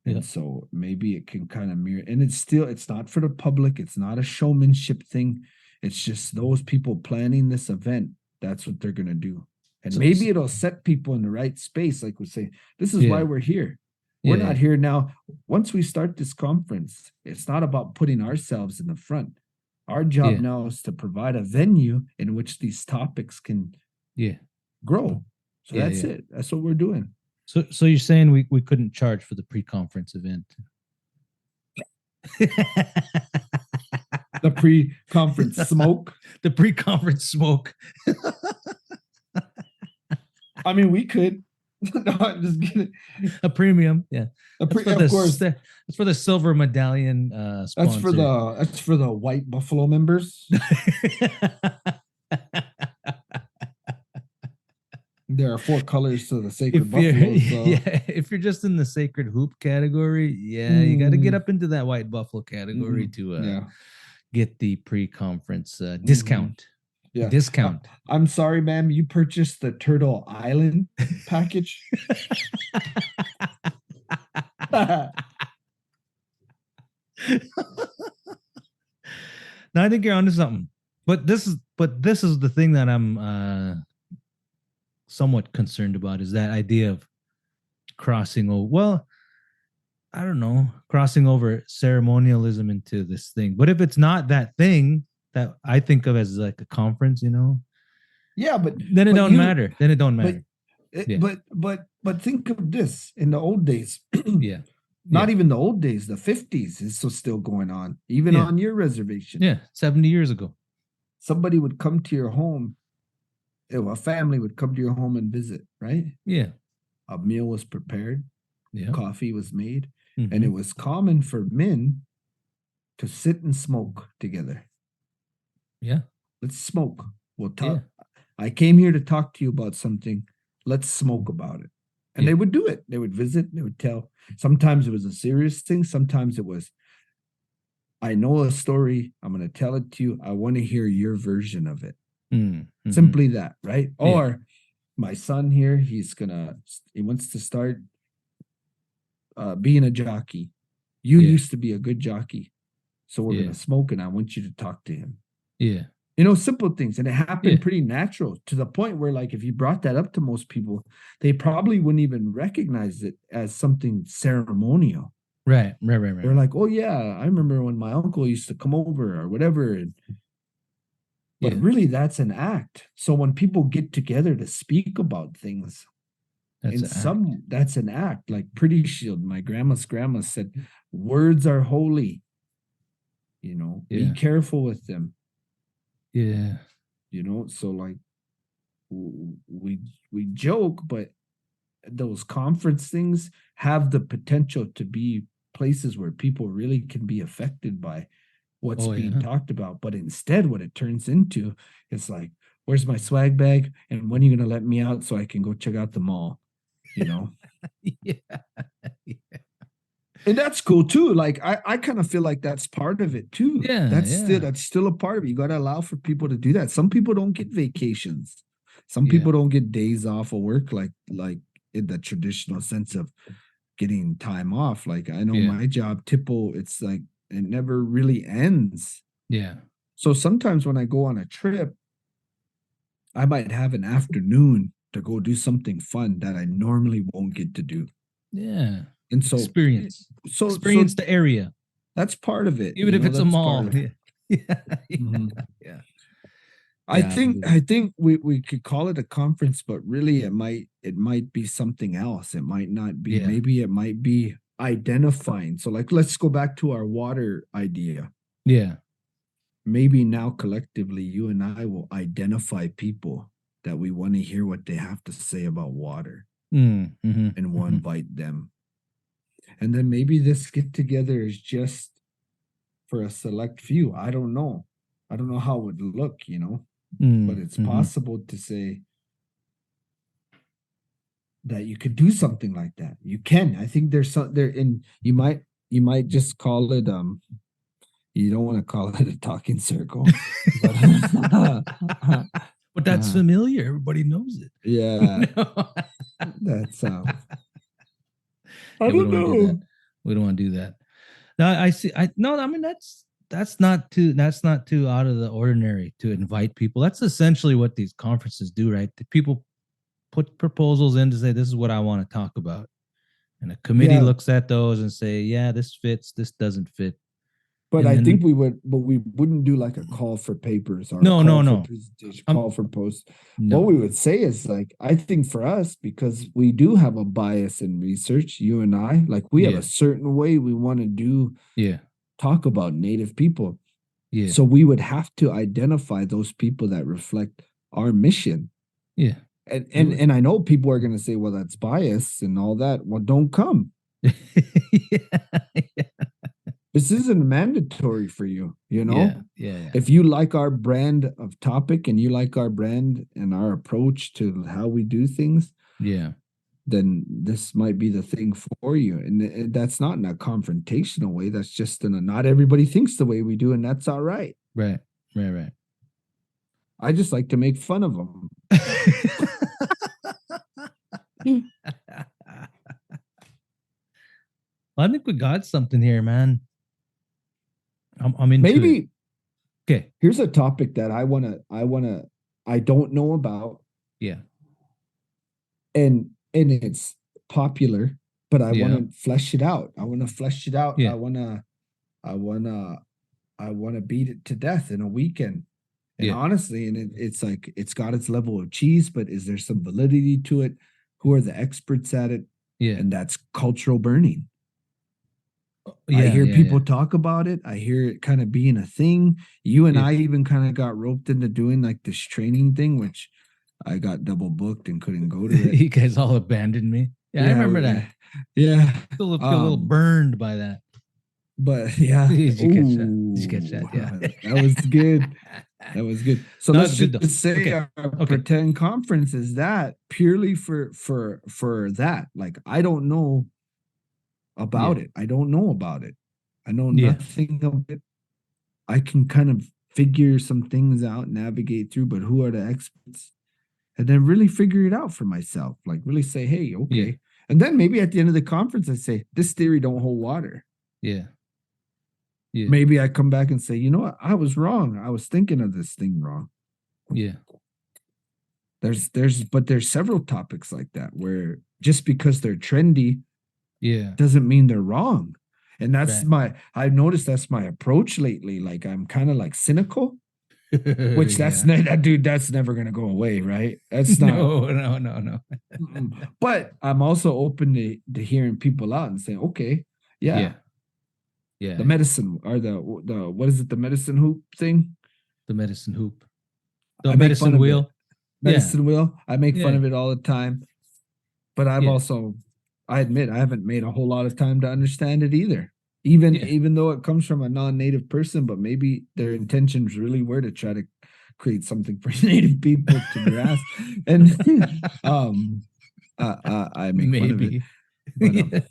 [SPEAKER 1] And
[SPEAKER 2] Yeah.
[SPEAKER 1] so maybe it can kind of mirror, and it's not for the public, it's not a showmanship thing. It's just those people planning this event, that's what they're gonna do. And maybe it'll set people in the right space, like we say, this is why
[SPEAKER 2] Yeah.
[SPEAKER 1] we're here. We're
[SPEAKER 2] Yeah.
[SPEAKER 1] not here now. Once we start this conference, it's not about putting ourselves in the front. Our job
[SPEAKER 2] Yeah.
[SPEAKER 1] now is to provide a venue in which these topics can
[SPEAKER 2] Yeah.
[SPEAKER 1] grow. So
[SPEAKER 2] Yeah,
[SPEAKER 1] that's
[SPEAKER 2] yeah.
[SPEAKER 1] it. That's what we're doing.
[SPEAKER 2] So you're saying we couldn't charge for the pre-conference event?
[SPEAKER 1] The pre-conference smoke.
[SPEAKER 2] The pre-conference smoke.
[SPEAKER 1] I mean, we could. No, I'm just kidding.
[SPEAKER 2] A premium, yeah.
[SPEAKER 1] A
[SPEAKER 2] That's
[SPEAKER 1] pre-
[SPEAKER 2] for
[SPEAKER 1] of course,
[SPEAKER 2] that's for the silver medallion
[SPEAKER 1] that's for
[SPEAKER 2] sponsor.
[SPEAKER 1] the white buffalo members. There are 4 colors to the sacred
[SPEAKER 2] If you're
[SPEAKER 1] buffalo. So
[SPEAKER 2] yeah, if you're just in the sacred hoop category, yeah, you got to get
[SPEAKER 1] mm,
[SPEAKER 2] up into that white buffalo category to
[SPEAKER 1] yeah.
[SPEAKER 2] get the pre-conference discount.
[SPEAKER 1] Yeah.
[SPEAKER 2] Discount.
[SPEAKER 1] I'm sorry, ma'am. You purchased the Turtle Island package.
[SPEAKER 2] No, I think you're onto something. But this is the thing that I'm somewhat concerned about is that idea of crossing over. Well, I don't know, crossing over ceremonialism into this thing. But if it's not that thing that I think of as like a conference,
[SPEAKER 1] Yeah, but
[SPEAKER 2] then it
[SPEAKER 1] but
[SPEAKER 2] don't matter. Then it don't
[SPEAKER 1] but
[SPEAKER 2] matter. Yeah.
[SPEAKER 1] but think of this in the old days.
[SPEAKER 2] Yeah.
[SPEAKER 1] Not
[SPEAKER 2] Yeah.
[SPEAKER 1] even the old days, the 50s is so still going on, even
[SPEAKER 2] Yeah.
[SPEAKER 1] on your reservation.
[SPEAKER 2] Yeah. 70 years ago.
[SPEAKER 1] Somebody would come to your home, a family would come to your home and visit, right?
[SPEAKER 2] Yeah.
[SPEAKER 1] A meal was prepared,
[SPEAKER 2] Yeah.
[SPEAKER 1] coffee was made,
[SPEAKER 2] Mhm.
[SPEAKER 1] and it was common for men to sit and smoke together.
[SPEAKER 2] Yeah.
[SPEAKER 1] Let's smoke. We'll talk.
[SPEAKER 2] Yeah.
[SPEAKER 1] I came here to talk to you about something. Let's smoke about it. And
[SPEAKER 2] Yeah.
[SPEAKER 1] they would do it. They would visit. They would tell. Sometimes it was a serious thing. Sometimes it was, I know a story. I'm going to tell it to you. I want to hear your version of it.
[SPEAKER 2] Mm-hmm.
[SPEAKER 1] Simply that, right?
[SPEAKER 2] Yeah.
[SPEAKER 1] Or my son here, he wants to start being a jockey. You
[SPEAKER 2] Yeah.
[SPEAKER 1] used to be a good jockey. So we're
[SPEAKER 2] Yeah.
[SPEAKER 1] going to smoke and I want you to talk to him.
[SPEAKER 2] Yeah.
[SPEAKER 1] Simple things. And it happened
[SPEAKER 2] Yeah.
[SPEAKER 1] pretty natural to the point where, like, if you brought that up to most people, they probably wouldn't even recognize it as something ceremonial.
[SPEAKER 2] Right.
[SPEAKER 1] They're like, oh, yeah, I remember when my uncle used to come over or whatever. But
[SPEAKER 2] Yeah.
[SPEAKER 1] really, that's an act. So when people get together to speak about things, that's an act. Like Pretty Shield, my grandma's grandma said, words are holy. Be careful with them.
[SPEAKER 2] Yeah.
[SPEAKER 1] So like we joke, but those conference things have the potential to be places where people really can be affected by what's being talked about. But instead, what it turns into is like, where's my swag bag? And when are you going to let me out so I can go check out the mall?
[SPEAKER 2] Yeah.
[SPEAKER 1] And that's cool too. Like I kind of feel like that's part of it too.
[SPEAKER 2] Yeah.
[SPEAKER 1] That's still a part of it. You got to allow for people to do that. Some people don't get vacations. Some people don't get days off of work, like in the traditional sense of getting time off. Like I know my job, Tipple, it's like it never really ends.
[SPEAKER 2] Yeah.
[SPEAKER 1] So sometimes when I go on a trip, I might have an afternoon to go do something fun that I normally won't get to do.
[SPEAKER 2] Yeah.
[SPEAKER 1] And so
[SPEAKER 2] experience the area.
[SPEAKER 1] That's part of it.
[SPEAKER 2] Even if it's a mall. Yeah.
[SPEAKER 1] Mm-hmm.
[SPEAKER 2] Yeah.
[SPEAKER 1] I think we could call it a conference, but really it might be something else. It might not be.
[SPEAKER 2] Yeah.
[SPEAKER 1] Maybe it might be identifying. So like, let's go back to our water idea.
[SPEAKER 2] Yeah.
[SPEAKER 1] Maybe now collectively, you and I will identify people that we want to hear what they have to say about water, and we'll invite them. And then maybe this get together is just for a select few. I don't know how it would look, but it's possible to say that you could do something like that. You can. I think there's some there, and you might just call it you don't want to call it a talking circle,
[SPEAKER 2] but that's familiar. Everybody knows it.
[SPEAKER 1] Yeah. That's I don't know.
[SPEAKER 2] We don't want to do that. No, I see. I mean that's not too out of the ordinary to invite people. That's essentially what these conferences do, right? The people put proposals in to say this is what I want to talk about, and a committee looks at those and say, yeah, this fits, this doesn't fit.
[SPEAKER 1] But I think we wouldn't do like a call for papers or
[SPEAKER 2] no.
[SPEAKER 1] Call for posts. No. What we would say is like, I think for us, because we do have a bias in research, you and I, like we have a certain way we want to talk about Native people. So we would have to identify those people that reflect our mission.
[SPEAKER 2] Yeah.
[SPEAKER 1] And I know people are going to say, well, that's bias and all that. Well, don't come.
[SPEAKER 2] Yeah.
[SPEAKER 1] This isn't mandatory for you, you know?
[SPEAKER 2] Yeah.
[SPEAKER 1] If you like our brand of topic and you like our brand and our approach to how we do things,
[SPEAKER 2] Yeah.
[SPEAKER 1] then this might be the thing for you. And that's not in a confrontational way. That's just in a not everybody thinks the way we do, and that's all right.
[SPEAKER 2] Right.
[SPEAKER 1] I just like to make fun of them.
[SPEAKER 2] Well, I think we got something here, man. I'm into
[SPEAKER 1] Maybe
[SPEAKER 2] it. Okay.
[SPEAKER 1] here's a topic that I don't know about,
[SPEAKER 2] Yeah.
[SPEAKER 1] and it's popular, but I
[SPEAKER 2] Yeah.
[SPEAKER 1] want to flesh it out. I want to flesh it out.
[SPEAKER 2] Yeah.
[SPEAKER 1] I want to beat it to death in a weekend. And honestly, and it's like it's got its level of cheese, but is there some validity to it? Who are the experts at it?
[SPEAKER 2] Yeah.
[SPEAKER 1] And that's cultural burning.
[SPEAKER 2] Yeah.
[SPEAKER 1] I hear people talk about it. I hear it kind of being a thing. You and I even kind of got roped into doing like this training thing, which I got double booked and couldn't go to it.
[SPEAKER 2] You guys all abandoned me. Yeah, I remember that.
[SPEAKER 1] Yeah.
[SPEAKER 2] Feel a little burned by that.
[SPEAKER 1] But yeah.
[SPEAKER 2] Did you catch that? Did you catch that? Yeah.
[SPEAKER 1] That was good. That was good. So
[SPEAKER 2] No,
[SPEAKER 1] let's
[SPEAKER 2] good
[SPEAKER 1] just say our pretend conference is that purely for that. Like I don't know about it. I don't know about it. I know nothing of it. I can kind of figure some things out, navigate through, but who are the experts? And then really figure it out for myself. Like really say, hey, okay.
[SPEAKER 2] Yeah.
[SPEAKER 1] And then maybe at the end of the conference, I say, this theory don't hold water.
[SPEAKER 2] Yeah.
[SPEAKER 1] Maybe I come back and say, you know what? I was wrong. I was thinking of this thing wrong.
[SPEAKER 2] Yeah.
[SPEAKER 1] There's several topics like that where just because they're trendy, doesn't mean they're wrong. And that's I've noticed that's my approach lately. Like I'm kind of like cynical, which that's never gonna go away, right? That's not
[SPEAKER 2] no.
[SPEAKER 1] But I'm also open to hearing people out and saying, okay, yeah. The medicine or the what is it? The medicine hoop thing?
[SPEAKER 2] The medicine hoop. The medicine wheel.
[SPEAKER 1] Medicine wheel. I make fun of it all the time. But I've also, I admit, I haven't made a whole lot of time to understand it either. Even though it comes from a non-native person, but maybe their intentions really were to try to create something for native people to grasp. And I make fun of it. But,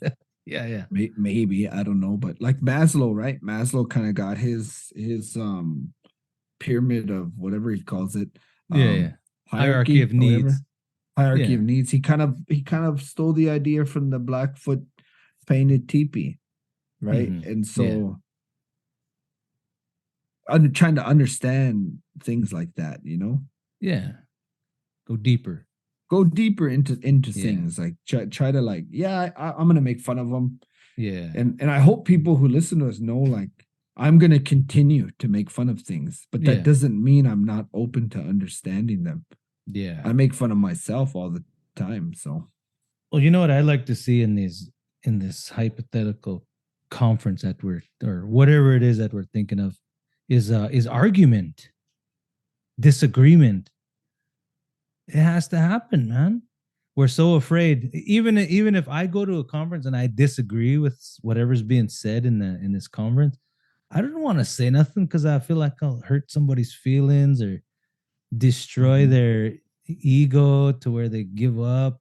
[SPEAKER 1] maybe I don't know, but like Maslow, right? Maslow kind of got his pyramid of whatever he calls it,
[SPEAKER 2] hierarchy of needs.
[SPEAKER 1] Hierarchy of needs. He kind of stole the idea from the Blackfoot painted teepee, right? And so I'm trying to understand things like that, you know?
[SPEAKER 2] Yeah. Go deeper
[SPEAKER 1] into things, like try to like, I'm gonna make fun of them, and I hope people who listen to us know, like, I'm gonna continue to make fun of things, but that doesn't mean I'm not open to understanding them. I make fun of myself all the time. So,
[SPEAKER 2] well, you know what I like to see in this hypothetical conference that or whatever it is that we're thinking of is argument, disagreement. It has to happen, man. We're so afraid. Even if I go to a conference and I disagree with whatever's being said in this conference, I don't want to say nothing because I feel like I'll hurt somebody's feelings or destroy their ego to where they give up.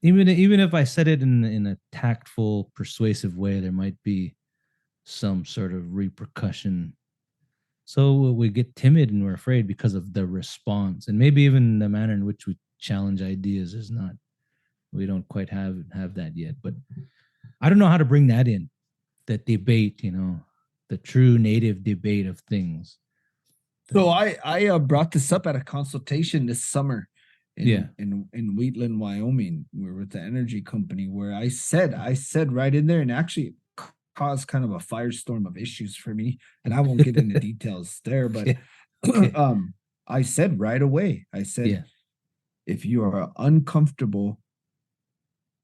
[SPEAKER 2] Even if I said it in a tactful, persuasive way, there might be some sort of repercussion. So we get timid and we're afraid because of the response, and maybe even the manner in which we challenge ideas is not. We don't quite have that yet, but I don't know how to bring that in, that debate. The true native debate of things.
[SPEAKER 1] So I brought this up at a consultation this summer in Wheatland, Wyoming. We're with the energy company where I said right in there, and actually caused kind of a firestorm of issues for me, and I won't get into details there, but I said right away, if you are uncomfortable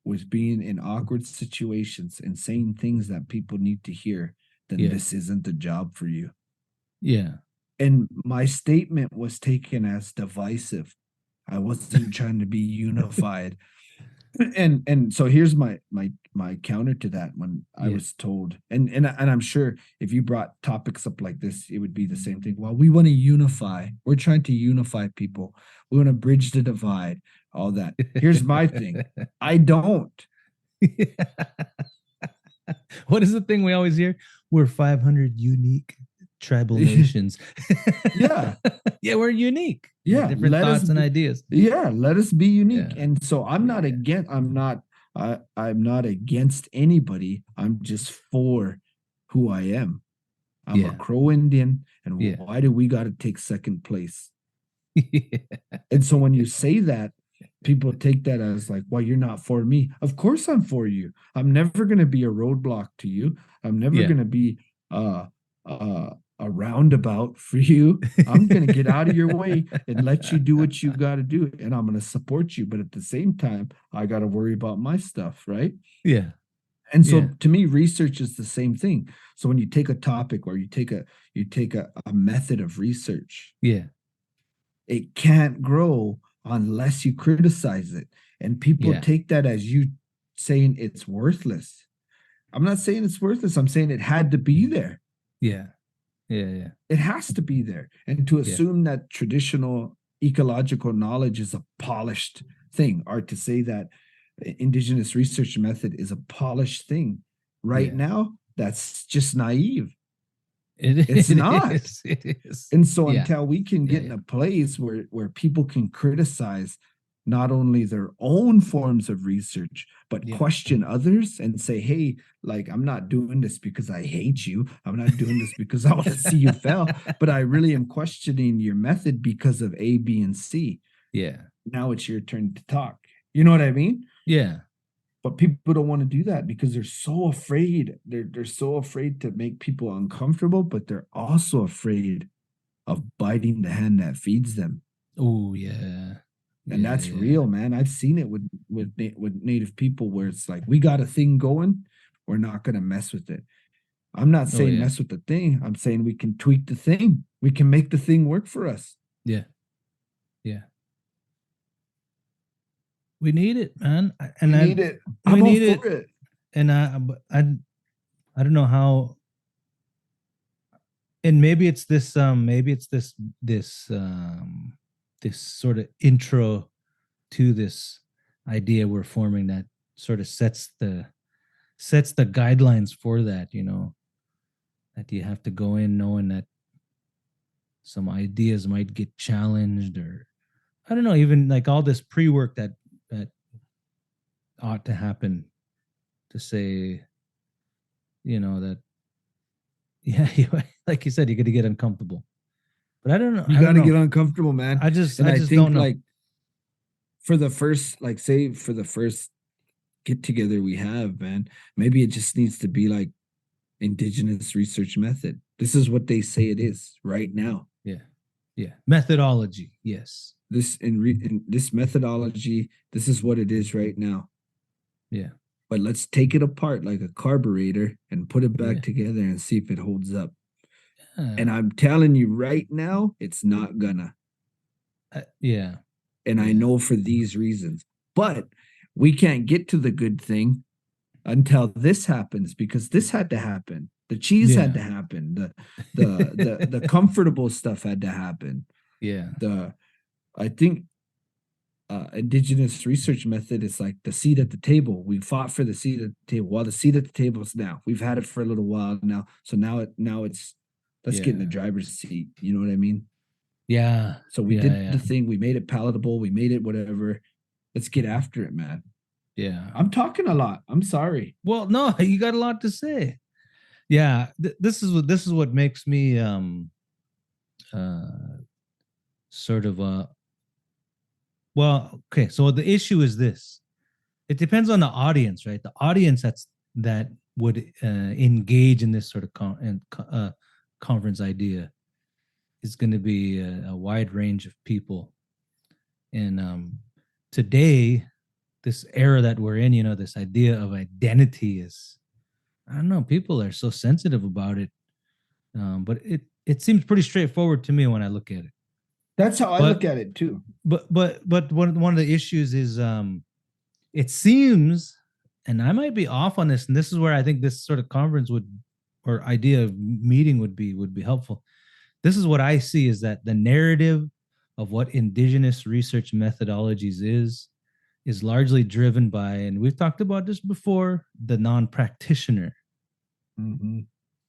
[SPEAKER 1] with being in awkward situations and saying things that people need to hear, then this isn't the job for you. And my statement was taken as divisive. I wasn't trying to be unified. And so here's my counter to that. When I
[SPEAKER 2] Yeah.
[SPEAKER 1] was told, and I'm sure if you brought topics up like this, it would be the same thing. Well, we want to unify. We're trying to unify people. We want to bridge the divide. All that. Here's my thing. I don't.
[SPEAKER 2] What is the thing we always hear? We're 500 unique tribal nations.
[SPEAKER 1] Yeah.
[SPEAKER 2] Yeah, we're unique.
[SPEAKER 1] Yeah.
[SPEAKER 2] Different
[SPEAKER 1] Let us
[SPEAKER 2] thoughts and
[SPEAKER 1] be,
[SPEAKER 2] ideas.
[SPEAKER 1] yeah, let us be unique.
[SPEAKER 2] Yeah.
[SPEAKER 1] And so I'm not
[SPEAKER 2] Yeah.
[SPEAKER 1] against, I'm not against anybody. I'm just for who I am. I'm a
[SPEAKER 2] Yeah.
[SPEAKER 1] Crow Indian, and
[SPEAKER 2] Yeah.
[SPEAKER 1] why do we got to take second place?
[SPEAKER 2] Yeah.
[SPEAKER 1] And so when you say that, people take that as like, well, you're not for me. Of course I'm for you. I'm never going to be a roadblock to you. I'm never
[SPEAKER 2] Yeah.
[SPEAKER 1] going to be a roundabout for you. I'm going to get out of your way and let you do what you got to do, and I'm going to support you. But at the same time, I got to worry about my stuff, right?
[SPEAKER 2] Yeah.
[SPEAKER 1] And so
[SPEAKER 2] Yeah.
[SPEAKER 1] to me, research is the same thing. So when you take a topic or you take a method of research,
[SPEAKER 2] Yeah.
[SPEAKER 1] it can't grow unless you criticize it. And people
[SPEAKER 2] Yeah.
[SPEAKER 1] take that as you saying it's worthless. I'm not saying it's worthless. I'm saying it had to be there.
[SPEAKER 2] Yeah. Yeah. Yeah.
[SPEAKER 1] It has to be there. And to
[SPEAKER 2] Yeah.
[SPEAKER 1] assume that traditional ecological knowledge is a polished thing, or to say that indigenous research method is a polished thing right
[SPEAKER 2] Yeah.
[SPEAKER 1] now, that's just naive.
[SPEAKER 2] It
[SPEAKER 1] It's not.
[SPEAKER 2] is. It is.
[SPEAKER 1] And so
[SPEAKER 2] Yeah.
[SPEAKER 1] until we can get
[SPEAKER 2] Yeah.
[SPEAKER 1] in a place where people can criticize not only their own forms of research, but
[SPEAKER 2] Yeah.
[SPEAKER 1] question others and say, hey, like, I'm not doing this because I hate you. I'm not doing this because I want to see you fail, but I really am questioning your method because of A, B, and C.
[SPEAKER 2] Yeah.
[SPEAKER 1] Now it's your turn to talk. You know what I mean?
[SPEAKER 2] Yeah.
[SPEAKER 1] But people don't want to do that because they're so afraid. They're so afraid to make people uncomfortable, but they're also afraid of biting the hand that feeds them.
[SPEAKER 2] Oh, yeah.
[SPEAKER 1] And
[SPEAKER 2] Yeah.
[SPEAKER 1] that's
[SPEAKER 2] Yeah.
[SPEAKER 1] real, man. I've seen it with native people where it's like, we got a thing going, we're not going to mess with it. I'm not
[SPEAKER 2] Oh,
[SPEAKER 1] saying
[SPEAKER 2] yeah.
[SPEAKER 1] mess with the thing. I'm saying we can tweak the thing. We can make the thing work for us.
[SPEAKER 2] Yeah. Yeah. We need it, man. And
[SPEAKER 1] We need it.
[SPEAKER 2] we
[SPEAKER 1] I'm all
[SPEAKER 2] need
[SPEAKER 1] for it.
[SPEAKER 2] And I don't know how. And maybe it's this this sort of intro to this idea we're forming that sort of sets the guidelines for that, you know, that you have to go in knowing that some ideas might get challenged, or I don't know, even like all this pre-work that ought to happen to say, you know, that yeah, like you said, you're gonna get uncomfortable. But I don't know.
[SPEAKER 1] You got to get uncomfortable, man.
[SPEAKER 2] I just
[SPEAKER 1] And I
[SPEAKER 2] just
[SPEAKER 1] think
[SPEAKER 2] don't know.
[SPEAKER 1] like for the first, like say for the first get together we have, man, maybe it just needs to be like indigenous research method. This is what they say it is right now.
[SPEAKER 2] Yeah. Yeah. Methodology. Yes.
[SPEAKER 1] In this methodology, this is what it is right now.
[SPEAKER 2] Yeah.
[SPEAKER 1] But let's take it apart like a carburetor and put it back
[SPEAKER 2] Yeah.
[SPEAKER 1] together and see if it holds up.
[SPEAKER 2] Yeah.
[SPEAKER 1] And I'm telling you right now, it's not gonna.
[SPEAKER 2] Yeah.
[SPEAKER 1] And I know for these reasons. But we can't get to the good thing until this happens, because this had to happen. The cheese had to happen. The comfortable stuff had to happen.
[SPEAKER 2] Yeah.
[SPEAKER 1] I think indigenous research method is like the seat at the table. We fought for the seat at the table. Well, the seat at the table is now. We've had it for a little while now. So now it's let's get in the driver's seat. You know what I mean?
[SPEAKER 2] Yeah.
[SPEAKER 1] So we did the thing. We made it palatable. We made it whatever. Let's get after it, man.
[SPEAKER 2] Yeah.
[SPEAKER 1] I'm talking a lot. I'm sorry.
[SPEAKER 2] Well, no, you got a lot to say. Yeah. This is what makes me sort of well, okay. So the issue is this. It depends on the audience, right? The audience that would engage in this sort of conference idea is going to be a wide range of people. And today, this era that we're in, you know, this idea of identity is, I don't know, people are so sensitive about it. But it seems pretty straightforward to me when I look at it.
[SPEAKER 1] That's how I
[SPEAKER 2] But
[SPEAKER 1] look at it too.
[SPEAKER 2] but one of the issues is it seems, and I might be off on this, and this is where I think this sort of conference would, or idea of meeting would be helpful. This is what I see, is that the narrative of what indigenous research methodologies is largely driven by, and we've talked about this before, the non-practitioner.
[SPEAKER 1] Mm-hmm.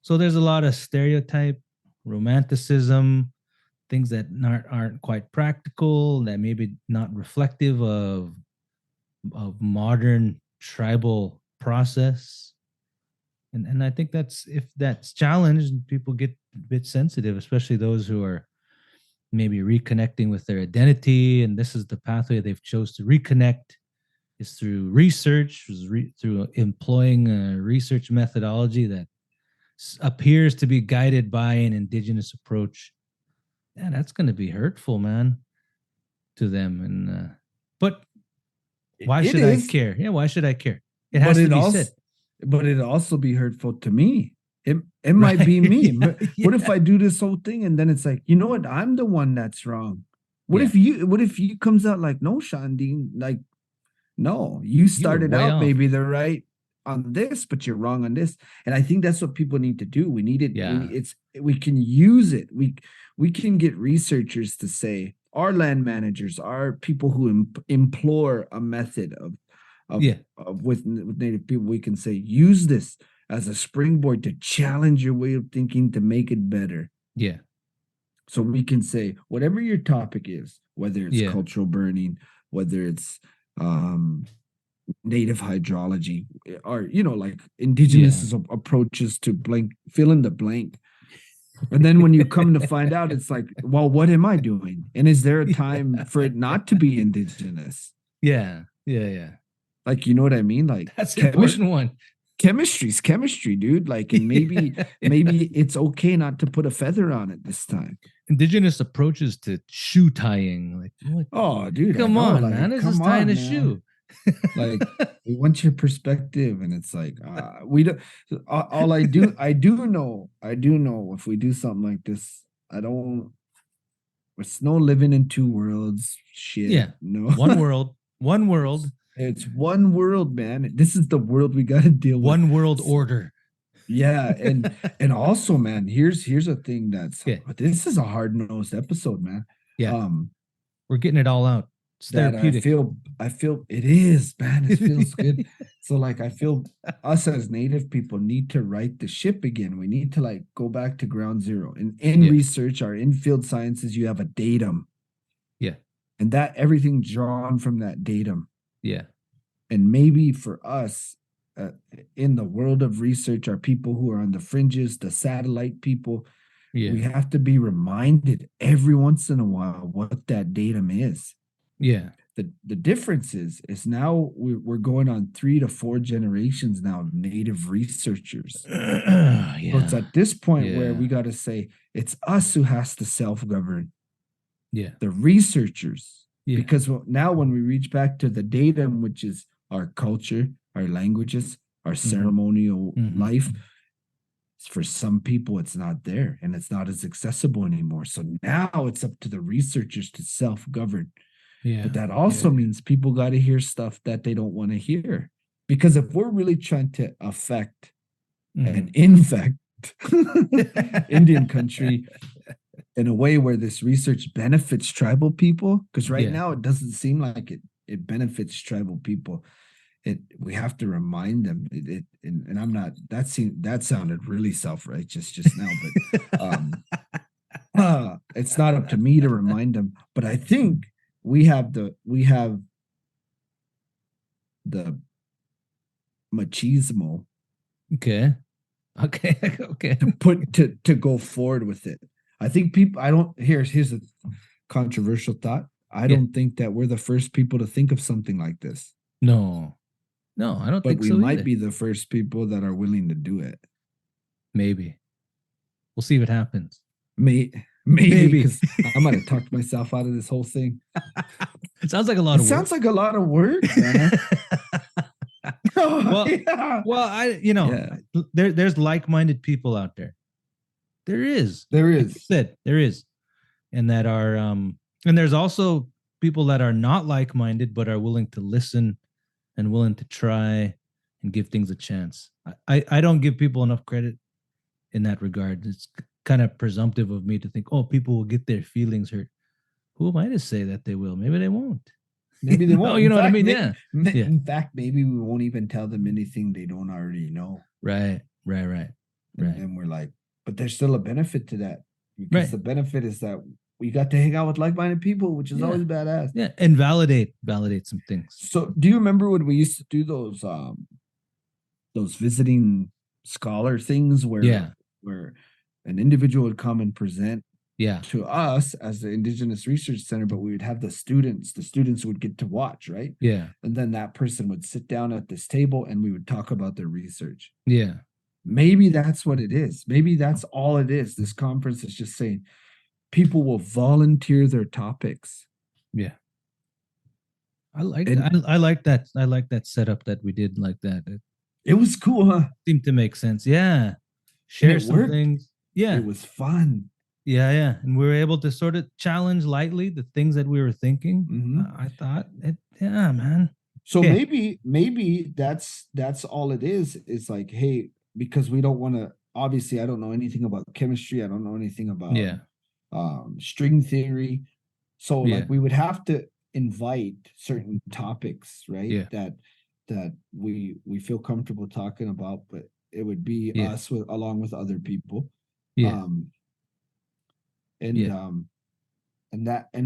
[SPEAKER 2] So there's a lot of stereotype, romanticism, things that aren't quite practical, that maybe not reflective of modern tribal process. And I think if that's challenged, people get a bit sensitive, especially those who are maybe reconnecting with their identity, and this is the pathway they've chose to reconnect, is through research, through employing a research methodology that appears to be guided by an indigenous approach. Yeah, that's going to be hurtful, man, to them. And but why should I care? Yeah, why should I care? It has to be said.
[SPEAKER 1] But it'd also be hurtful to me. It might be me. But what if I do this whole thing and then it's like, you know what? I'm the one that's wrong. What if you comes out like, no, Shandin, like, no, you started out maybe they're right on this, but you're wrong on this. And I think that's what people need to do. We need it. Yeah. We can use it. We can get researchers to say, our land managers, our people who implore a method of with Native people, we can say, use this as a springboard to challenge your way of thinking to make it better.
[SPEAKER 2] Yeah.
[SPEAKER 1] So we can say, whatever your topic is, whether it's cultural burning, whether it's native hydrology, or, you know, like indigenous approaches to fill in the blank. And then when you come to find out, it's like, well, what am I doing? And is there a time for it not to be indigenous?
[SPEAKER 2] Yeah.
[SPEAKER 1] Like, you know what I mean? Like,
[SPEAKER 2] that's the important one.
[SPEAKER 1] Chemistry's chemistry, dude. Like, and maybe it's okay not to put a feather on it this time.
[SPEAKER 2] Indigenous approaches to shoe tying, like, what?
[SPEAKER 1] Oh, dude,
[SPEAKER 2] come on, like, man! It's just tying a shoe.
[SPEAKER 1] Like, we want your perspective, and it's like, we don't. All I do know if we do something like this, it's no living in two worlds. Shit,
[SPEAKER 2] yeah,
[SPEAKER 1] no,
[SPEAKER 2] one world.
[SPEAKER 1] It's one world, man. This is the world we got to deal with.
[SPEAKER 2] One world order.
[SPEAKER 1] Yeah, and also, man, here's a thing this is a hard-nosed episode, man.
[SPEAKER 2] Yeah, we're getting it all out. It's therapeutic.
[SPEAKER 1] I feel it is, man. It feels good. So, like, I feel us as Native people need to right the ship again. We need to, like, go back to ground zero. And in research, our in-field sciences, you have a datum.
[SPEAKER 2] Yeah,
[SPEAKER 1] and that everything drawn from that datum.
[SPEAKER 2] Yeah.
[SPEAKER 1] And maybe for us, in the world of research, our people who are on the fringes, the satellite people, we have to be reminded every once in a while what that datum is.
[SPEAKER 2] Yeah.
[SPEAKER 1] The difference is now we're going on 3 to 4 generations now of Native researchers. So it's at this point where we got to say it's us who has to self-govern.
[SPEAKER 2] Yeah.
[SPEAKER 1] The researchers. Yeah. Because now when we reach back to the datum, which is our culture, our languages, our ceremonial life, for some people it's not there and it's not as accessible anymore. So now it's up to the researchers to self-govern. Yeah. But that also means people got to hear stuff that they don't want to hear. Because if we're really trying to affect and infect Indian country in a way where this research benefits tribal people, because right now it doesn't seem like it benefits tribal people. We have to remind them and I'm not, that sounded really self-righteous just now, but it's not up to me to remind them. But I think we have the machismo.
[SPEAKER 2] Okay.
[SPEAKER 1] To go forward with it. I think people, here's a controversial thought. I don't think that we're the first people to think of something like this.
[SPEAKER 2] No, I don't think so.
[SPEAKER 1] But we might be the first people that are willing to do it.
[SPEAKER 2] Maybe. We'll see what happens.
[SPEAKER 1] Maybe. Because I'm going to talk myself out of this whole thing.
[SPEAKER 2] It sounds like a lot of work.
[SPEAKER 1] Sounds like a lot of work, man.
[SPEAKER 2] There's like-minded people out there. There is.
[SPEAKER 1] Like you
[SPEAKER 2] said, there is. and that are and there's also people that are not like-minded but are willing to listen and willing to try and give things a chance. I don't give people enough credit in that regard. It's kind of presumptive of me to think, oh, people will get their feelings hurt. Who am I to say that they will? Maybe they won't.
[SPEAKER 1] Maybe they won't.
[SPEAKER 2] You
[SPEAKER 1] In
[SPEAKER 2] know what I
[SPEAKER 1] fact,
[SPEAKER 2] mean? Yeah. Yeah.
[SPEAKER 1] In fact, maybe we won't even tell them anything they don't already know.
[SPEAKER 2] Right.
[SPEAKER 1] And we're like, but there's still a benefit to that, because
[SPEAKER 2] Right.
[SPEAKER 1] the benefit is that we got to hang out with like-minded people, which is
[SPEAKER 2] Yeah.
[SPEAKER 1] always badass.
[SPEAKER 2] Yeah. And validate some things.
[SPEAKER 1] So do you remember when we used to do those visiting scholar things where an individual would come and present to us as the Indigenous Research Center, but we would have the students would get to watch, right?
[SPEAKER 2] Yeah.
[SPEAKER 1] And then that person would sit down at this table and we would talk about their research.
[SPEAKER 2] Yeah.
[SPEAKER 1] Maybe that's what it is. Maybe that's all it is. This conference is just saying people will volunteer their topics.
[SPEAKER 2] Yeah. I like that. I like that. I like that setup that we did like that.
[SPEAKER 1] It was cool, huh?
[SPEAKER 2] Seemed to make sense. Yeah. Share some
[SPEAKER 1] worked.
[SPEAKER 2] Things. Yeah.
[SPEAKER 1] It was fun.
[SPEAKER 2] Yeah. And we were able to sort of challenge lightly the things that we were thinking.
[SPEAKER 1] Mhm.
[SPEAKER 2] I thought yeah, man.
[SPEAKER 1] So maybe that's all it is. It's like, hey, because we don't want to, obviously I don't know anything about chemistry. I don't know anything about string theory. So like we would have to invite certain topics, right?
[SPEAKER 2] Yeah.
[SPEAKER 1] That we feel comfortable talking about, but it would be us along with other people.
[SPEAKER 2] Yeah.
[SPEAKER 1] And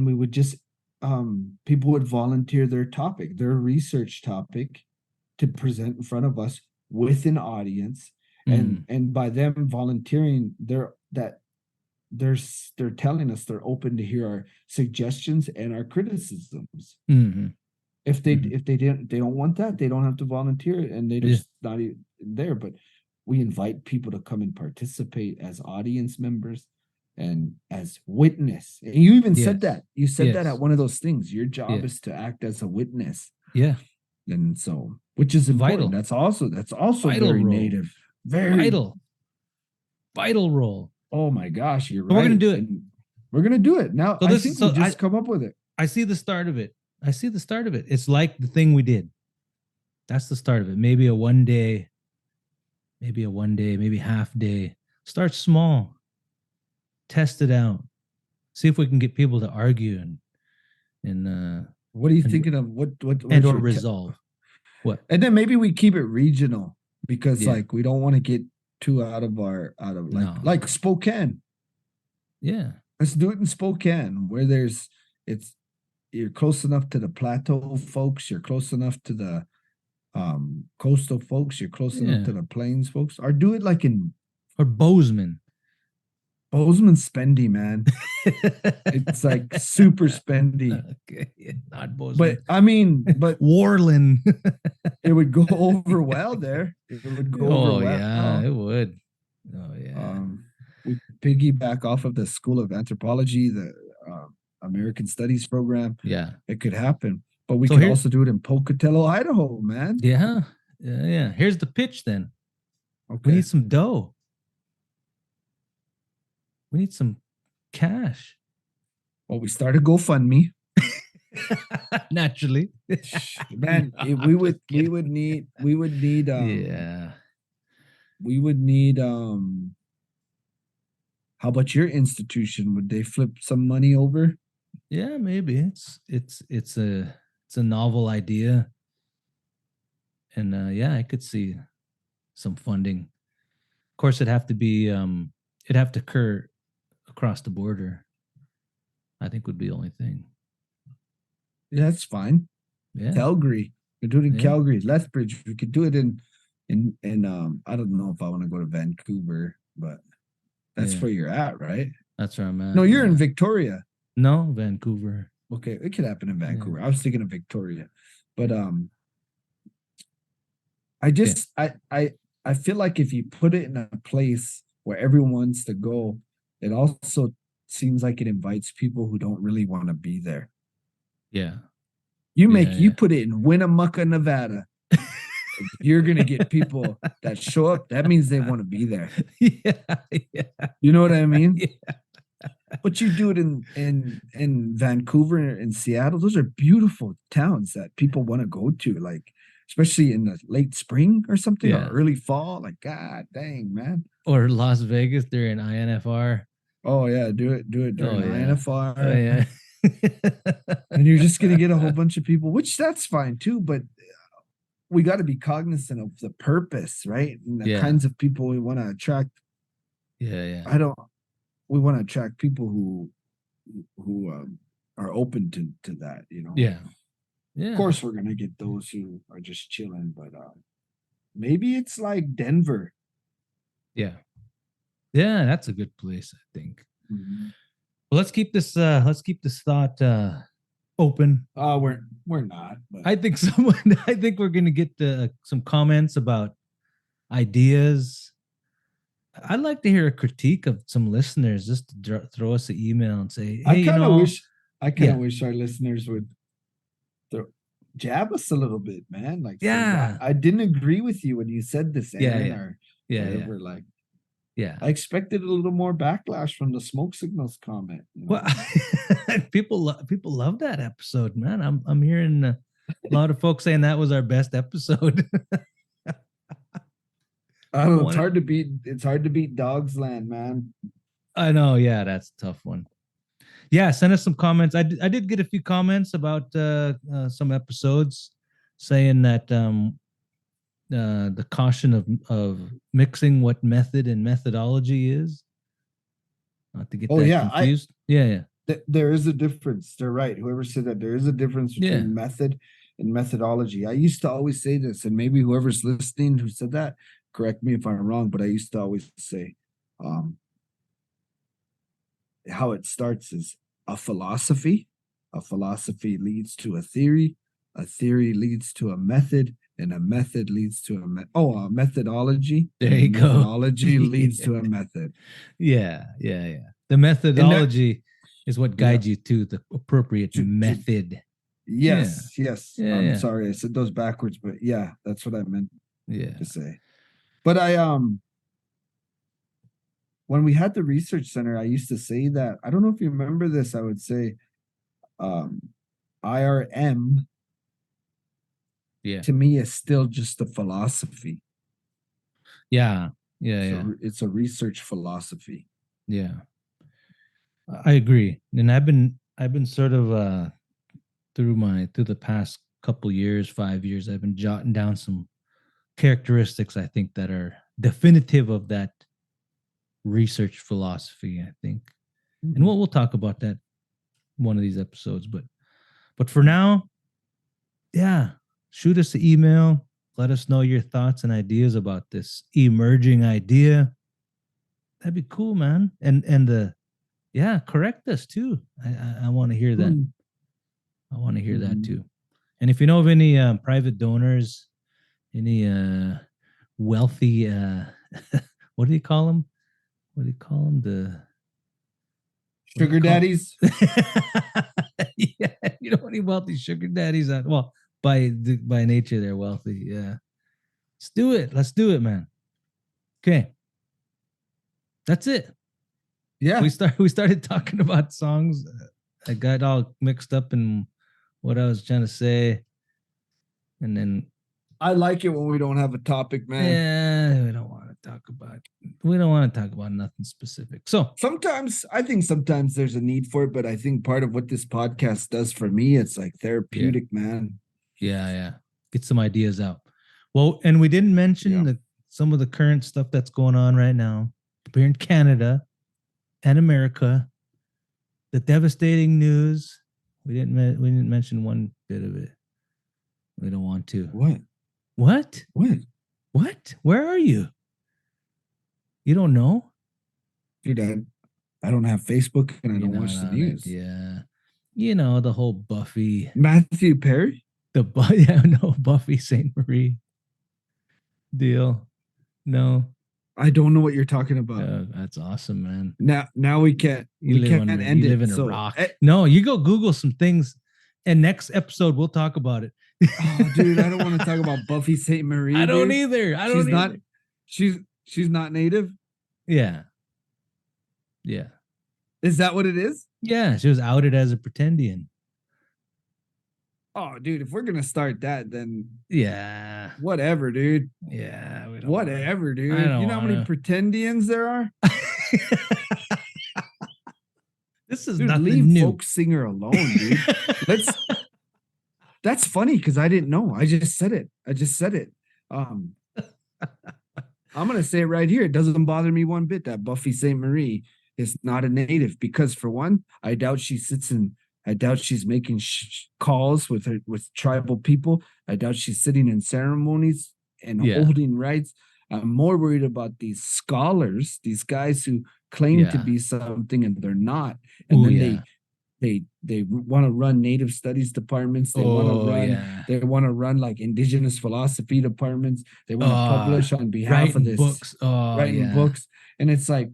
[SPEAKER 1] we would just people would volunteer their topic, their research topic, to present in front of us with an audience. And by them volunteering, they're telling us they're open to hear our suggestions and our criticisms. If they don't want that, they don't have to volunteer, and they just not even there. But we invite people to come and participate as audience members and as witness. And you even said that. You said that at one of those things. Your job is to act as a witness.
[SPEAKER 2] Yeah.
[SPEAKER 1] And so, which is important. That's also
[SPEAKER 2] Vital
[SPEAKER 1] very
[SPEAKER 2] role.
[SPEAKER 1] native. Very
[SPEAKER 2] vital role.
[SPEAKER 1] Oh my gosh, you're
[SPEAKER 2] right. We're gonna do it.
[SPEAKER 1] And we're gonna do it now. I think we just come up with it.
[SPEAKER 2] I see the start of it. It's like the thing we did. That's the start of it. Maybe a one day, maybe half day. Start small. Test it out. See if we can get people to argue and
[SPEAKER 1] what are you thinking of? What
[SPEAKER 2] and or resolve? What?
[SPEAKER 1] And then maybe we keep it regional, because like we don't want to get too out of like Spokane.
[SPEAKER 2] Yeah.
[SPEAKER 1] Let's do it in Spokane, where you're close enough to the plateau folks, you're close enough to the coastal folks, you're close enough to the plains folks. Or do it like
[SPEAKER 2] or Bozeman.
[SPEAKER 1] Bozeman's spendy, man. It's like super spendy.
[SPEAKER 2] Okay, not Bozeman.
[SPEAKER 1] But I mean,
[SPEAKER 2] Warland.
[SPEAKER 1] It would go over well there. It would go over well.
[SPEAKER 2] Yeah, it would. Oh yeah.
[SPEAKER 1] We piggyback off of the School of Anthropology, the American Studies program.
[SPEAKER 2] Yeah,
[SPEAKER 1] it could happen. But we could also do it in Pocatello, Idaho, man.
[SPEAKER 2] Yeah. Here's the pitch then.
[SPEAKER 1] Okay.
[SPEAKER 2] We need some dough. We need some cash.
[SPEAKER 1] Well, we started GoFundMe.
[SPEAKER 2] Naturally.
[SPEAKER 1] Man, we would need how about your institution? Would they flip some money over?
[SPEAKER 2] Yeah, maybe. It's a novel idea. And I could see some funding. Of course, it'd have to occur across the border. I think would be the only thing.
[SPEAKER 1] Yeah, that's fine.
[SPEAKER 2] Yeah.
[SPEAKER 1] Calgary. We do it in Calgary, Lethbridge. We could do it in I don't know if I want to go to Vancouver, but that's where you're at, right?
[SPEAKER 2] That's where I'm at.
[SPEAKER 1] No, you're in Victoria.
[SPEAKER 2] No, Vancouver.
[SPEAKER 1] Okay, it could happen in Vancouver. I was thinking of Victoria. But I feel like if you put it in a place where everyone wants to go, it also seems like it invites people who don't really want to be there.
[SPEAKER 2] Yeah.
[SPEAKER 1] You put it in Winnemucca, Nevada. You're gonna get people that show up. That means they want to be there.
[SPEAKER 2] Yeah.
[SPEAKER 1] You know what I mean?
[SPEAKER 2] Yeah.
[SPEAKER 1] But you do it in Vancouver and Seattle. Those are beautiful towns that people want to go to, like especially in the late spring or something, or early fall. Like, God dang, man.
[SPEAKER 2] Or Las Vegas during INFR.
[SPEAKER 1] Oh yeah, do it during INFR.
[SPEAKER 2] Oh yeah.
[SPEAKER 1] And you're just gonna get a whole bunch of people, which that's fine too, but we got to be cognizant of the purpose, right? And the kinds of people we want to attract.
[SPEAKER 2] Yeah.
[SPEAKER 1] We want to attract people who are open to that, you know.
[SPEAKER 2] Yeah.
[SPEAKER 1] Of course we're gonna get those who are just chilling, but maybe it's like Denver.
[SPEAKER 2] Yeah, that's a good place, I think. Well, let's keep this thought open.
[SPEAKER 1] We're not, but
[SPEAKER 2] I think we're gonna get some comments about ideas. I'd like to hear a critique of some listeners, just to throw us an email and say, hey,
[SPEAKER 1] I kind of wish our listeners would jab us a little bit, man. Like, I didn't agree with you when you said this, Aaron, or whatever. Like, I expected a little more backlash from the smoke signals comment. You know?
[SPEAKER 2] Well, people love that episode, man. I'm hearing a lot of folks saying that was our best episode.
[SPEAKER 1] It's hard to beat. It's hard to beat Dogs Land, man.
[SPEAKER 2] I know. Yeah, that's a tough one. Yeah, send us some comments. I did get a few comments about some episodes saying that the caution of mixing what method and methodology is. Not to get confused.
[SPEAKER 1] There is a difference. They're right. Whoever said that, there is a difference between method and methodology. I used to always say this, and maybe whoever's listening who said that, correct me if I'm wrong, but I used to always say, how it starts is a philosophy leads to a theory leads to a method, and a method leads to a methodology.
[SPEAKER 2] There you go.
[SPEAKER 1] Methodology leads to a method.
[SPEAKER 2] Yeah. The methodology is what guides you to the appropriate method.
[SPEAKER 1] Yes. I'm sorry I said those backwards, but yeah, that's what I meant to say. But when we had the research center, I used to say that, I don't know if you remember this, I would say IRM to me is still just a philosophy. It's a research philosophy.
[SPEAKER 2] Yeah, I agree. And I've been sort of through the past couple years, 5 years, I've been jotting down some characteristics I think that are definitive of that research philosophy, I think. And we'll talk about that one of these episodes, but for now, shoot us an email, let us know your thoughts and ideas about this emerging idea. That'd be cool, man. And correct us too. I want to hear that. I want to hear that too. And if you know of any private donors, any wealthy what do you call them? The
[SPEAKER 1] sugar daddies.
[SPEAKER 2] Yeah, you know any wealthy sugar daddies? By nature they're wealthy. Yeah, let's do it, man. Okay, that's it.
[SPEAKER 1] Yeah,
[SPEAKER 2] we started talking about songs. I got all mixed up in what I was trying to say, and then
[SPEAKER 1] I like it when we don't have a topic, man.
[SPEAKER 2] Yeah, we don't want to talk about nothing specific. So
[SPEAKER 1] sometimes there's a need for it, but I think part of what this podcast does for me, it's like therapeutic, man.
[SPEAKER 2] Yeah. Get some ideas out. Well, and we didn't mention some of the current stuff that's going on right now here in Canada and America. The devastating news. We didn't mention one bit of it. We don't want to. What? Where are you? You don't know?
[SPEAKER 1] Dude, I don't have Facebook and I don't watch the news.
[SPEAKER 2] Yeah. You know, the whole Buffy.
[SPEAKER 1] Matthew Perry?
[SPEAKER 2] Buffy St. Marie deal. No.
[SPEAKER 1] I don't know what you're talking about.
[SPEAKER 2] That's awesome, man.
[SPEAKER 1] Now we can't end it.
[SPEAKER 2] Live in a rock. No, you go Google some things, and next episode we'll talk about it.
[SPEAKER 1] Oh, dude, I don't want to talk about Buffy St. Marie.
[SPEAKER 2] I don't either.
[SPEAKER 1] She's not native.
[SPEAKER 2] Yeah.
[SPEAKER 1] Is that what it is?
[SPEAKER 2] Yeah, she was outed as a pretendian.
[SPEAKER 1] Oh, dude, if we're gonna start that, then
[SPEAKER 2] Yeah.
[SPEAKER 1] whatever, dude.
[SPEAKER 2] Yeah. We don't
[SPEAKER 1] Whatever,
[SPEAKER 2] I
[SPEAKER 1] dude.
[SPEAKER 2] don't
[SPEAKER 1] You know how many
[SPEAKER 2] want
[SPEAKER 1] pretendians there are?
[SPEAKER 2] to. This is
[SPEAKER 1] Dude,
[SPEAKER 2] nothing
[SPEAKER 1] leave
[SPEAKER 2] new.
[SPEAKER 1] folk singer alone, dude. Let's That's funny because I didn't know. I just said it. Um, I'm gonna say it right here. It doesn't bother me one bit that Buffy St. Marie is not a native because, for one, I doubt she's making calls with tribal people. I doubt she's sitting in ceremonies and
[SPEAKER 2] Yeah.
[SPEAKER 1] holding rites. I'm more worried about these scholars, these guys who claim to
[SPEAKER 2] Yeah.
[SPEAKER 1] be something and they're not, and
[SPEAKER 2] Oh,
[SPEAKER 1] then
[SPEAKER 2] yeah.
[SPEAKER 1] they want to run native studies departments. They want to
[SPEAKER 2] Oh,
[SPEAKER 1] run
[SPEAKER 2] yeah.
[SPEAKER 1] they want to run like indigenous philosophy departments. They want to publish on behalf of
[SPEAKER 2] Writing
[SPEAKER 1] this,
[SPEAKER 2] books. Oh,
[SPEAKER 1] writing
[SPEAKER 2] yeah.
[SPEAKER 1] books. And it's like,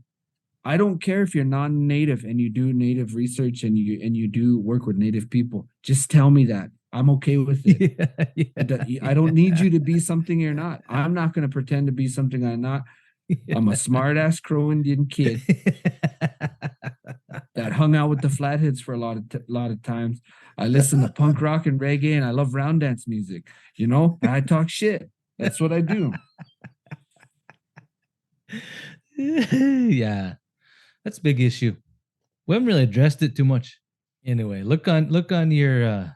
[SPEAKER 1] I don't care if you're non-native and you do native research and you do work with native people. Just tell me that. I'm okay with it. I don't need you to be something you're not. I'm not going to pretend to be something I'm not. I'm a smart ass Crow Indian kid that hung out with the Flatheads for a lot of times. I listen to punk rock and reggae, and I love round dance music. You know, and I talk shit. That's what I do.
[SPEAKER 2] Yeah, that's a big issue. We haven't really addressed it too much. Anyway, look on your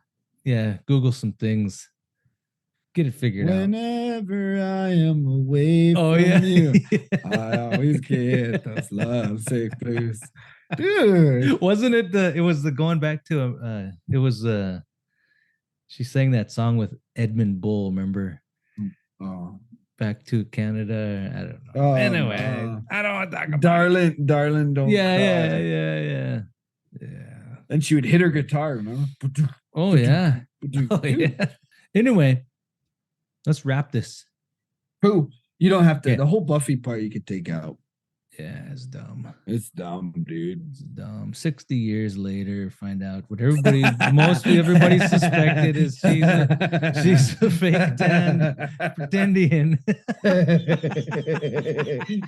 [SPEAKER 2] Google some things. Get it figured out.
[SPEAKER 1] Whenever I am away
[SPEAKER 2] Oh,
[SPEAKER 1] from
[SPEAKER 2] yeah.
[SPEAKER 1] you, I always get those love sick blues. Dude.
[SPEAKER 2] Wasn't it it was the going back to it was she sang that song with Edmund Bull, remember?
[SPEAKER 1] Oh.
[SPEAKER 2] Back to Canada. I don't know. Anyway, I don't want to talk about
[SPEAKER 1] Darling, don't
[SPEAKER 2] yeah,
[SPEAKER 1] cry.
[SPEAKER 2] yeah.
[SPEAKER 1] And she would hit her guitar, remember?
[SPEAKER 2] Oh, yeah. Oh, yeah. Anyway, let's wrap this.
[SPEAKER 1] Who? You don't have to.
[SPEAKER 2] Yeah.
[SPEAKER 1] The whole Buffy part you could take out.
[SPEAKER 2] Yeah, it's dumb.
[SPEAKER 1] It's dumb, dude.
[SPEAKER 2] It's dumb. 60 years later, find out what everybody suspected is she's a fake Dan pretendian.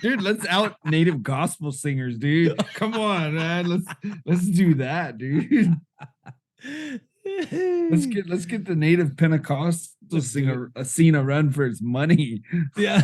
[SPEAKER 1] Dude, let's out native gospel singers, dude. Come on, man. Let's do that, dude. Let's get the native Pentecostal singer a scene a run for its money.
[SPEAKER 2] Yeah.